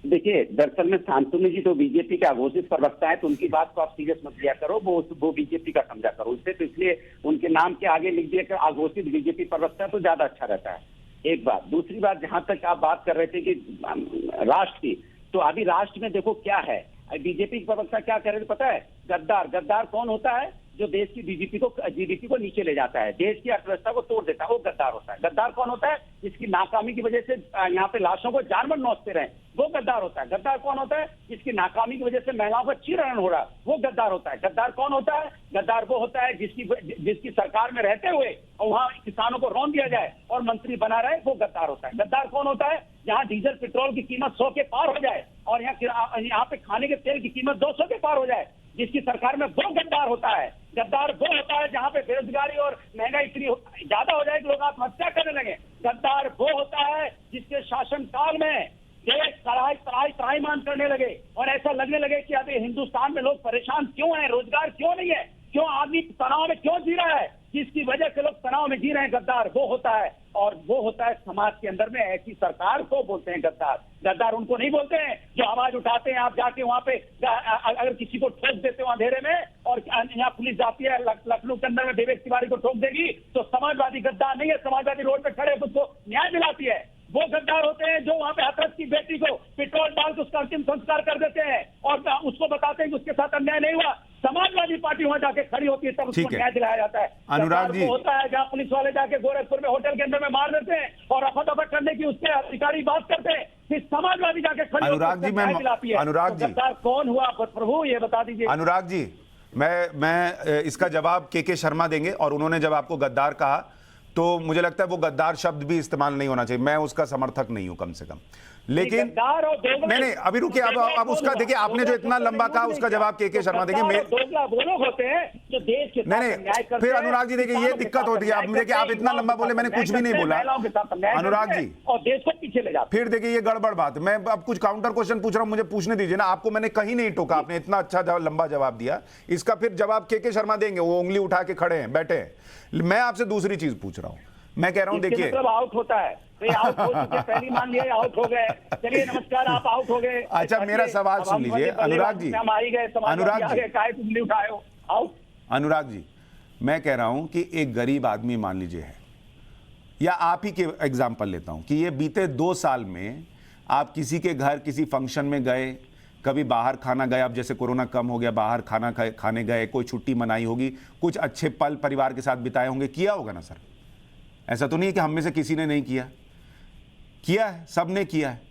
देखिए, दरअसल में शांतनु जी तो बीजेपी का अघोषित प्रवक्ता है, तो उनकी बात को आप सीरियस मत लिया करो, वो बीजेपी का समझा करो उससे, तो इसलिए उनके नाम के आगे लिख दिया कि अघोषित बीजेपी प्रवक्ता, तो ज्यादा अच्छा रहता है। एक बात। दूसरी बात, जहां तक आप बात कर रहे थे कि राष्ट्र की, तो अभी राष्ट्र में देखो क्या है, बीजेपी के प्रवक्ता क्या कह रहे थे पता है? गद्दार। गद्दार कौन होता है? जो देश की जीडीपी को नीचे ले जाता है, देश की अर्थव्यवस्था को तोड़ देता है, वो गद्दार होता है। गद्दार कौन होता है? जिसकी नाकामी की वजह से यहाँ पे लाशों को जानवर नोचते रहे, वो गद्दार होता है। गद्दार कौन होता है? जिसकी नाकामी की वजह से महिलाओं का चीरहरण हो रहा है, वो गद्दार होता है। गद्दार कौन होता है? गद्दार वो होता है जिसकी सरकार में रहते हुए वहां किसानों को रौंद दिया जाए और मंत्री बना रहे, वो गद्दार होता है। गद्दार कौन होता है? जहां डीजल पेट्रोल की कीमत 100 के पार हो जाए और यहाँ पे खाने के तेल की कीमत 200 के पार हो जाए, जिसकी सरकार में, वो गद्दार होता है। गद्दार वो होता है जहां पे बेरोजगारी और महंगाई इतनी ज्यादा हो जाए कि लोग आत्महत्या करने लगे। गद्दार वो होता है जिसके शासन काल में देश त्राहिमाम करने लगे और ऐसा लगने लगे कि अभी हिंदुस्तान में लोग परेशान क्यों हैं, रोजगार क्यों नहीं है, क्यों आदमी तनाव में क्यों जी रहा है, जिसकी वजह से लोग तनाव में जी रहे हैं। गद्दार वो होता है, और वो होता है समाज के अंदर में ऐसी सरकार को बोलते हैं गद्दार। गद्दार उनको नहीं बोलते हैं जो आवाज उठाते हैं, आप जाके वहां पे अगर किसी को ठोक देते हो अंधेरे में और यहाँ पुलिस जाती है लखनऊ के अंदर में विवेक तिवारी को ठोक देगी, तो समाजवादी गद्दार नहीं है। समाजवादी रोड पे खड़े उसको न्याय दिलाती है। वो गद्दार होते हैं जो वहां पे हथरस की बेटी को पेट्रोल डाल के उसका अंतिम संस्कार कर देते हैं और उसको बताते हैं कि उसके साथ अन्याय नहीं हुआ। समाजवादी पार्टी वहां जाके खड़ी होती है, तब उसको न्याय दिलाया जाता है। अनुराग जी, होता है जहां पुलिस वाले जाके गोरखपुर में होटल के अंदर में मार देते हैं और रफा-दफा करने की उसके अधिकारी बात करते हैं, फिर समाजवादी जाके खड़ी अनुराग जी, न्याय दिलाती है। अनुराग जी, गद्दार कौन हुआ प्रभु, ये बता दीजिए। अनुराग जी, मैं इसका जवाब के शर्मा देंगे और उन्होंने जब आपको गद्दार कहा तो मुझे लगता है वो गद्दार शब्द भी इस्तेमाल नहीं होना चाहिए, मैं उसका समर्थक नहीं हूं कम से कम। लेकिन नहीं, अभी रुकिए, अब उसका देखिए, आपने जो इतना लंबा कहा उसका जवाब के शर्मा देंगे। वो लोग होते हैं जो देश के नहीं, फिर अनुराग जी देखिए ये दिक्कत होती है। अब देखिए आप इतना लंबा बोले, मैंने कुछ भी नहीं बोला अनुराग जी, और देश को पीछे ले जाते। फिर देखिए ये गड़बड़ बात है। मैं अब कुछ काउंटर क्वेश्चन पूछ रहा हूं, मुझे पूछने दीजिए ना। आपको मैंने कहीं नहीं टोका, आपने इतना अच्छा लंबा जवाब दिया। इसका फिर जवाब के शर्मा देंगे, वो उंगली उठा के खड़े हैं, बैठे हैं। मैं आपसे दूसरी चीज पूछ रहा हूं, मैं कह रहा हूं देखिए, मतलब आउट होता है, आउट हो चुके, पहली मान लिया आउट हो गए, चलिए नमस्कार, आप आउट हो गए। अच्छा मेरा सवाल सुन लीजिए अनुराग जी, अनुराग जी, मैं कह रहा हूं कि एक गरीब आदमी मान लीजिए है, या आप ही के एग्जाम्पल लेता हूं कि ये बीते 2 साल में आप किसी के घर किसी फंक्शन में गए, कभी बाहर खाना गए, अब जैसे कोरोना कम हो गया बाहर खाना खाने गए, कोई छुट्टी मनाई होगी, कुछ अच्छे पल परिवार के साथ बिताए होंगे, किया होगा ना सर? ऐसा तो नहीं है कि हम में से किसी ने नहीं किया, किया है, सबने किया है।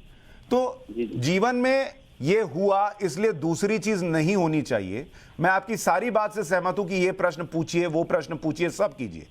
तो जीवन में ये हुआ, इसलिए दूसरी चीज नहीं होनी चाहिए। मैं आपकी सारी बात से सहमत हूं कि ये प्रश्न पूछिए, वो प्रश्न पूछिए, सब कीजिए,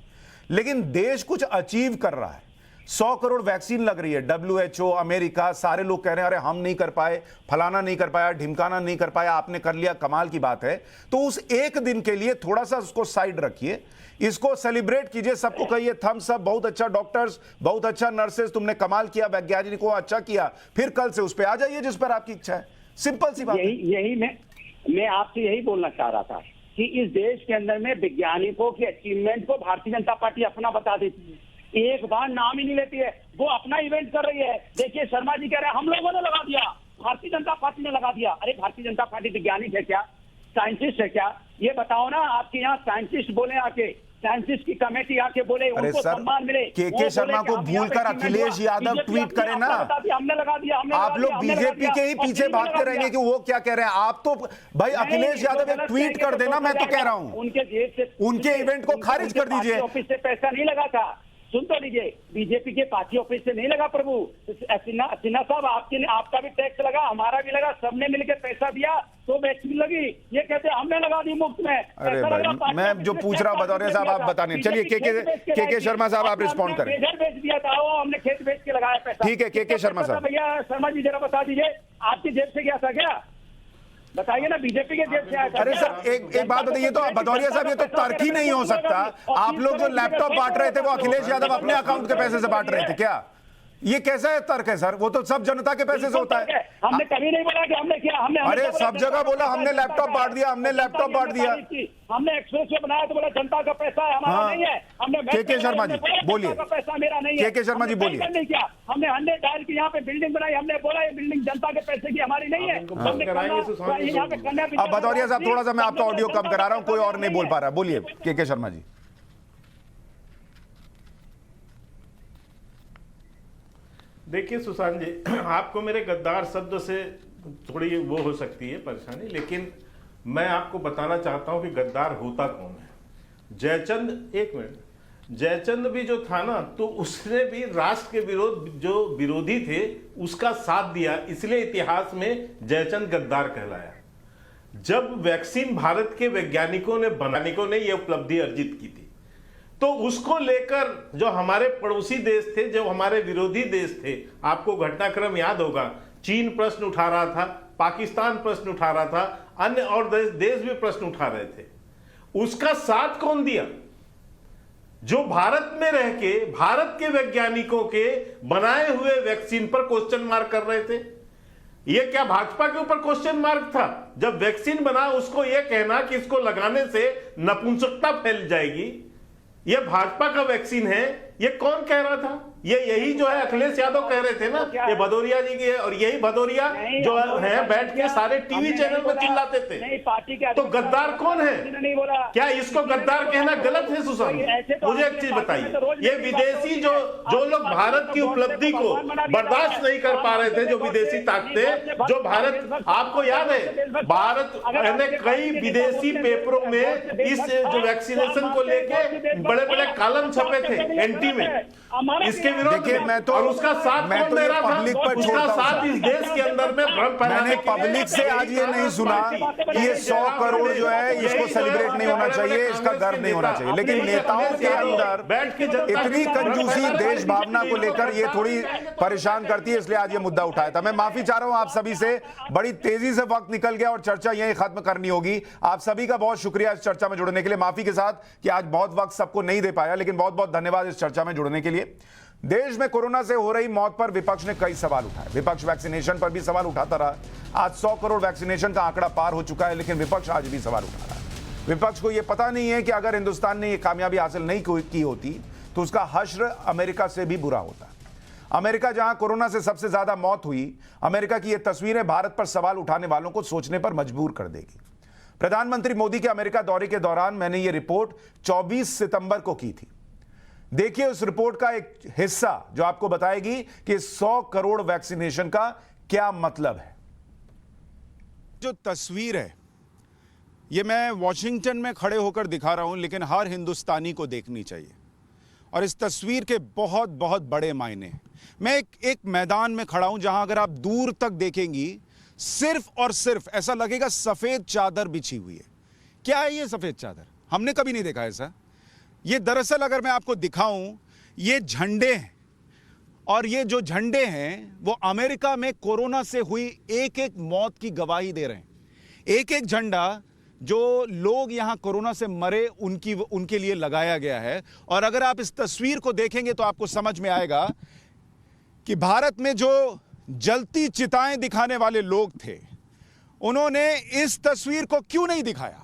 लेकिन देश कुछ अचीव कर रहा है। 100 करोड़ वैक्सीन लग रही है, WHO, अमेरिका, सारे लोग कह रहे हैं अरे हम नहीं कर पाए, फलाना नहीं कर पाया, ढिमकाना नहीं कर पाया, आपने कर लिया, कमाल की बात है। तो उस एक दिन के लिए थोड़ा सा उसको साइड रखिए, इसको सेलिब्रेट कीजिए, सबको कहिए थम्स अप, बहुत अच्छा डॉक्टर्स, बहुत अच्छा नर्सेस, तुमने कमाल किया, वैज्ञानिकों अच्छा किया, फिर कल से उस पर आ जाइए जिस पर आपकी इच्छा है। सिंपल सी बात। यही मैं आपसे यही बोलना चाह रहा था कि इस देश के अंदर में वैज्ञानिकों की अचीवमेंट को भारतीय जनता पार्टी अपना बता देती है, एक बार नाम ही नहीं लेती है, वो अपना इवेंट कर रही है। देखिए शर्मा जी कह रहे हैं हम लोगों ने लगा दिया, भारतीय जनता पार्टी ने लगा दिया। अरे भारतीय जनता पार्टी वैज्ञानिक है क्या, साइंटिस्ट है क्या? ये बताओ ना, आपके यहाँ साइंटिस्ट बोले आके, साइंटिस्ट की कमेटी आके बोले, उनको सम्मान मिले। के शर्मा को भूलकर अखिलेश यादव ट्वीट करे ना, हमने लगा दिया, आप लोग बीजेपी के ही पीछे भागते रहेंगे कि वो क्या कह रहे हैं। आप तो भाई अखिलेश यादव एक ट्वीट कर देना, मैं तो कह रहा हूं उनके जेब से, उनके इवेंट को खारिज कर दीजिए। ऑफिस से पैसा नहीं लगा था, सुन तो लीजिए, बीजेपी के पार्टी ऑफिस से नहीं लगा प्रभु। सिन्हा साहब आपका भी टैक्स लगा, हमारा भी लगा, सबने मिलकर पैसा दिया तो वैक्सीन लगी। ये कहते हैं हमने लगा दी मुफ्त में। अरे भाई मैं जो पूछ रहा हूँ बतौरिया साहब आप बताने। चलिए के शर्मा साहब आप रिस्पॉन्ड करें। बेच दिया था, हमने खेत बेच के लगाया पैसा। ठीक है के शर्मा साहब। भैया शर्मा जी जरा बता दीजिए, आपकी जेब से गया था क्या? बताइए ना, बीजेपी के जेब से आया था। अरे सर एक बात बताइए, तो भदौरिया साहब ये तो तर्क ही नहीं हो सकता। आप लोग जो लैपटॉप बांट रहे थे वो अखिलेश यादव अपने अकाउंट के पैसे से बांट रहे थे क्या? ये कैसा है तर्क है सर? वो तो सब जनता के पैसे से होता है। हमने कभी नहीं बोला कि हमने किया। अरे सब जगह बोला हमने लैपटॉप बांट दिया, हमने लैपटॉप बांट दिया। हमने एक्सप्रेस वे बनाया तो बोला जनता का पैसा है, हमारा नहीं है। हमने के शर्मा जी बोलिए, पैसा मेरा नहीं है। के शर्मा जी बोलिए। नहीं किया हमने 100 डायल की यहाँ पे बिल्डिंग बनाई, हमने बोला ये बिल्डिंग जनता के पैसे की हमारी नहीं है। अब भदौरिया साहब थोड़ा सा मैं आपका ऑडियो कम करा रहा हूँ, कोई और नहीं बोल पा रहा। बोलिए के शर्मा जी। देखिए सुशांत जी, आपको मेरे गद्दार शब्द से थोड़ी वो हो सकती है परेशानी, लेकिन मैं आपको बताना चाहता हूं कि गद्दार होता कौन है। जयचंद, एक मिनट, जयचंद भी जो था ना, तो उसने भी राष्ट्र के विरोध, जो विरोधी थे उसका साथ दिया, इसलिए इतिहास में जयचंद गद्दार कहलाया। जब वैक्सीन भारत के वैज्ञानिकों ने यह उपलब्धि अर्जित की थी, तो उसको लेकर जो हमारे पड़ोसी देश थे, जो हमारे विरोधी देश थे, आपको घटनाक्रम याद होगा, चीन प्रश्न उठा रहा था, पाकिस्तान प्रश्न उठा रहा था, अन्य और देश भी प्रश्न उठा रहे थे। उसका साथ कौन दिया? जो भारत में रह के भारत के वैज्ञानिकों के बनाए हुए वैक्सीन पर क्वेश्चन मार्क कर रहे थे। यह क्या भाजपा के ऊपर क्वेश्चन मार्क था? जब वैक्सीन बना उसको यह कहना कि इसको लगाने से नपुंसकता फैल जाएगी, यह भाजपा का वैक्सीन है, यह कौन कह रहा था? ये यही जो है अखिलेश यादव कह रहे थे ना, ये भदौरिया जी की है, और यही भदौरिया जो है बैठ के सारे टीवी चैनल में चिल्लाते थे। तो गद्दार कौन है? क्या इसको गद्दार कहना गलत है सुशांत? मुझे एक चीज बताइए, ये विदेशी जो लोग भारत की उपलब्धि को बर्दाश्त नहीं कर पा रहे थे, जो विदेशी ताकतें, जो भारत, आपको याद है भारत ने कई विदेशी पेपरों में इस जो वैक्सीनेशन को लेके बड़े बड़े कॉलम छपे थे एंटी में, इसके विरोध देखिए, में, और उसका साथ कौन दे रहा था? उसका साथ इस देश के अंदर में भ्रम फैलाने। मैंने पब्लिक से आज ये नहीं सुना कि ये 100 करोड़ जो है इसको सेलिब्रेट नहीं होना चाहिए, इसका गर्व नहीं होना चाहिए, लेकिन नेताओं के अंदर इतनी कंजूसी देश भावना को लेकर ये थोड़ी परेशान करती है, इसलिए आज ये मुद्दा उठाया था। मैं माफी चाह रहा हूं आप सभी से, बड़ी तेजी से वक्त निकल गया और चर्चा यहीं खत्म करनी होगी। आप सभी का बहुत शुक्रिया इस चर्चा में जुड़ने के लिए, माफी के साथ कि आज बहुत वक्त सबको नहीं दे पाया, लेकिन बहुत बहुत धन्यवाद इस चर्चा में जुड़ने के लिए। देश में कोरोना से हो रही मौत पर विपक्ष ने कई सवाल उठाए। विपक्ष वैक्सीनेशन पर भी सवाल उठाता रहा। आज 100 करोड़ वैक्सीनेशन का आंकड़ा पार हो चुका है, लेकिन विपक्ष आज भी सवाल उठा रहा है। विपक्ष को यह पता नहीं है कि अगर हिंदुस्तान ने यह कामयाबी हासिल नहीं की होती तो उसका हश्र अमेरिका से भी बुरा होता। अमेरिका जहां कोरोना से सबसे ज्यादा मौत हुई, अमेरिका की यह तस्वीरें भारत पर सवाल उठाने वालों को सोचने पर मजबूर कर देगी। प्रधानमंत्री मोदी के अमेरिका दौरे के दौरान मैंने यह रिपोर्ट 24 सितंबर को की थी। देखिए उस रिपोर्ट का एक हिस्सा जो आपको बताएगी कि 100 करोड़ वैक्सीनेशन का क्या मतलब है। जो तस्वीर है ये मैं वॉशिंगटन में खड़े होकर दिखा रहा हूं, लेकिन हर हिंदुस्तानी को देखनी चाहिए, और इस तस्वीर के बहुत बहुत बड़े मायने हैं। मैं एक मैदान में खड़ा हूं जहां अगर आप दूर तक देखेंगी सिर्फ और सिर्फ ऐसा लगेगा सफेद चादर बिछी हुई है। क्या है ये सफेद चादर? हमने कभी नहीं देखा ऐसा। ये दरअसल अगर मैं आपको दिखाऊं, ये झंडे हैं, और ये जो झंडे हैं वो अमेरिका में कोरोना से हुई एक एक मौत की गवाही दे रहे हैं। एक एक झंडा जो लोग यहां कोरोना से मरे उनके लिए लगाया गया है। और अगर आप इस तस्वीर को देखेंगे तो आपको समझ में आएगा कि भारत में जो जलती चिताएं दिखाने वाले लोग थे, उन्होंने इस तस्वीर को क्यों नहीं दिखाया?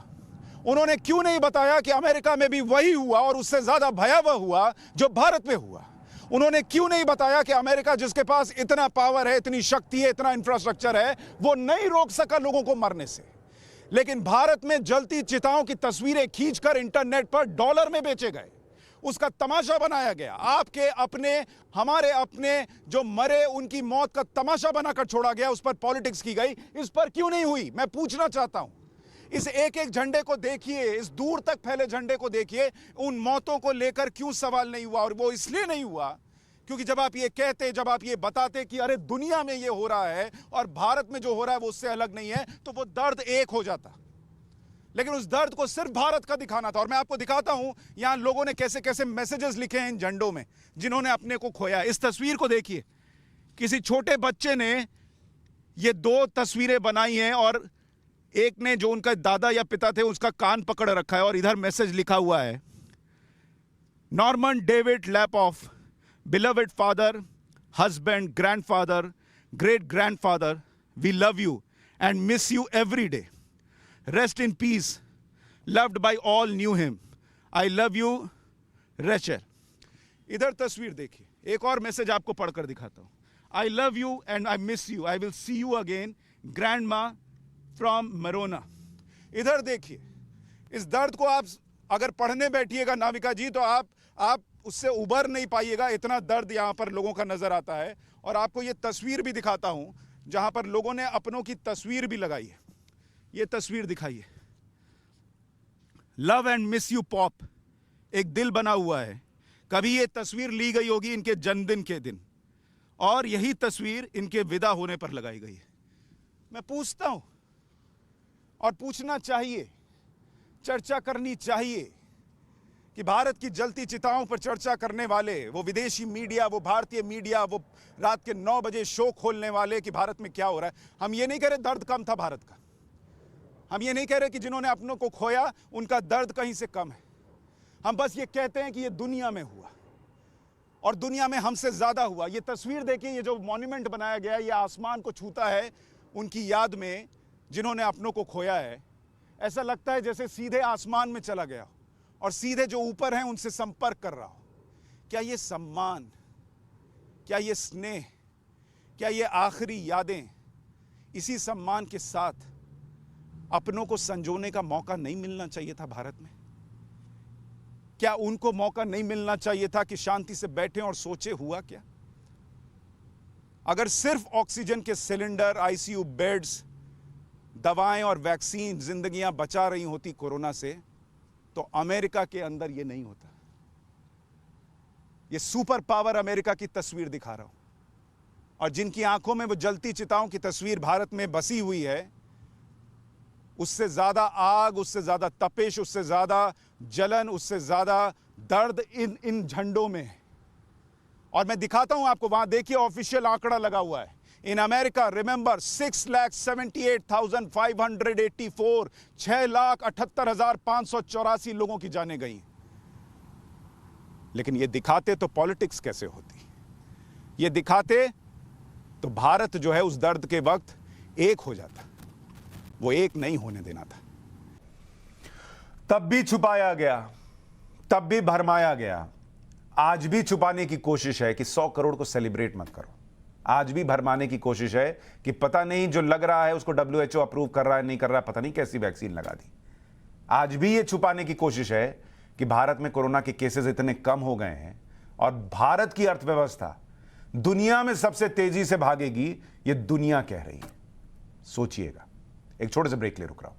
उन्होंने क्यों नहीं बताया कि अमेरिका में भी वही हुआ और उससे ज्यादा भयावह हुआ जो भारत में हुआ? उन्होंने क्यों नहीं बताया कि अमेरिका जिसके पास इतना पावर है, इतनी शक्ति है, इतना इंफ्रास्ट्रक्चर है, वो नहीं रोक सका लोगों को मरने से? लेकिन भारत में जलती चिताओं की तस्वीरें खींचकर इंटरनेट पर डॉलर में बेचे गए, उसका तमाशा बनाया गया। आपके अपने, हमारे अपने जो मरे उनकी मौत का तमाशा बनाकर छोड़ा गया, उस पर पॉलिटिक्स की गई। इस पर क्यों नहीं हुई? मैं पूछना चाहता हूं। इस एक एक झंडे को देखिए, इस दूर तक फैले झंडे को देखिए, उन मौतों को लेकर क्यों सवाल नहीं हुआ? और वो इसलिए नहीं हुआ क्योंकि जब आप ये कहते, जब आप ये बताते कि अरे दुनिया में ये हो रहा है और भारत में जो हो रहा है वो उससे अलग नहीं है, तो वो दर्द एक हो जाता। लेकिन उस दर्द को सिर्फ भारत का दिखाना था। और मैं आपको दिखाता हूं यहां लोगों ने कैसे कैसे मैसेजेस लिखे हैं इन झंडों में, जिन्होंने अपने को खोया। इस तस्वीर को देखिए, किसी छोटे बच्चे ने ये 2 तस्वीरें बनाई हैं, और एक ने जो उनका दादा या पिता थे उसका कान पकड़ रखा है, और इधर मैसेज लिखा हुआ है, Norman David Lapoff, beloved father, husband, grandfather, great grandfather, we love you and miss you every day, rest in peace, loved by all knew him, I love you Rachel. इधर तस्वीर देखिए, एक और मैसेज आपको पढ़कर दिखाता हूं, आई love you and I miss you, I will see you again, grand मा फ्रॉम मरोना। इधर देखिए, इस दर्द को आप अगर पढ़ने बैठिएगा नाविका जी, तो आप उससे उबर नहीं पाइएगा, इतना दर्द यहां पर लोगों का नजर आता है। और आपको ये तस्वीर भी दिखाता हूं, जहां पर लोगों ने अपनों की तस्वीर भी लगाई है। ये तस्वीर दिखाइए, love and miss you pop, एक दिल बना हुआ है। कभी ये तस्वीर ली गई होगी इनके जन्मदिन के दिन, और यही तस्वीर इनके विदा होने पर लगाई गई है। मैं पूछता हूं, और पूछना चाहिए, चर्चा करनी चाहिए कि भारत की जलती चिताओं पर चर्चा करने वाले, वो विदेशी मीडिया, वो भारतीय मीडिया, वो रात के 9 बजे शो खोलने वाले कि भारत में क्या हो रहा है। हम ये नहीं कह रहे दर्द कम था भारत का, हम ये नहीं कह रहे कि जिन्होंने अपनों को खोया उनका दर्द कहीं से कम है। हम बस ये कहते हैं कि ये दुनिया में हुआ, और दुनिया में हमसे ज्यादा हुआ। ये तस्वीर देखिए, ये जो मॉन्यूमेंट बनाया गया है, ये आसमान को छूता है उनकी याद में जिन्होंने अपनों को खोया है। ऐसा लगता है जैसे सीधे आसमान में चला गया और सीधे जो ऊपर हैं उनसे संपर्क कर रहा हो। क्या ये सम्मान, क्या ये स्नेह, क्या ये आखिरी यादें, इसी सम्मान के साथ अपनों को संजोने का मौका नहीं मिलना चाहिए था भारत में? क्या उनको मौका नहीं मिलना चाहिए था कि शांति से बैठे और सोचे हुआ क्या? अगर सिर्फ ऑक्सीजन के सिलेंडर, आईसीयू बेड्स, दवाएं और वैक्सीन जिंदगियां बचा रही होती कोरोना से, तो अमेरिका के अंदर यह नहीं होता। यह सुपर पावर अमेरिका की तस्वीर दिखा रहा हूं, और जिनकी आंखों में वो जलती चिताओं की तस्वीर भारत में बसी हुई है, उससे ज्यादा आग, उससे ज्यादा तपिश, उससे ज्यादा जलन, उससे ज्यादा दर्द इन झंडों में है। और मैं दिखाता हूं आपको, वहां देखिए ऑफिशियल आंकड़ा लगा हुआ है। इन अमेरिका, रिमेंबर, 6,78,584, 6,78,584 लोगों की जानें गई। लेकिन ये दिखाते तो पॉलिटिक्स कैसे होती, ये दिखाते तो भारत जो है उस दर्द के वक्त एक हो जाता। वो एक नहीं होने देना था। तब भी छुपाया गया, तब भी भरमाया गया, आज भी छुपाने की कोशिश है कि 100 करोड़ को सेलिब्रेट मत करो। आज भी भरमाने की कोशिश है कि पता नहीं जो लग रहा है उसको WHO अप्रूव कर रहा है, नहीं कर रहा है, पता नहीं कैसी वैक्सीन लगा दी। आज भी ये छुपाने की कोशिश है कि भारत में कोरोना के केसेस इतने कम हो गए हैं और भारत की अर्थव्यवस्था दुनिया में सबसे तेजी से भागेगी, ये दुनिया कह रही है। सोचिएगा। एक छोटे से ब्रेक ले रुक रहा हूं।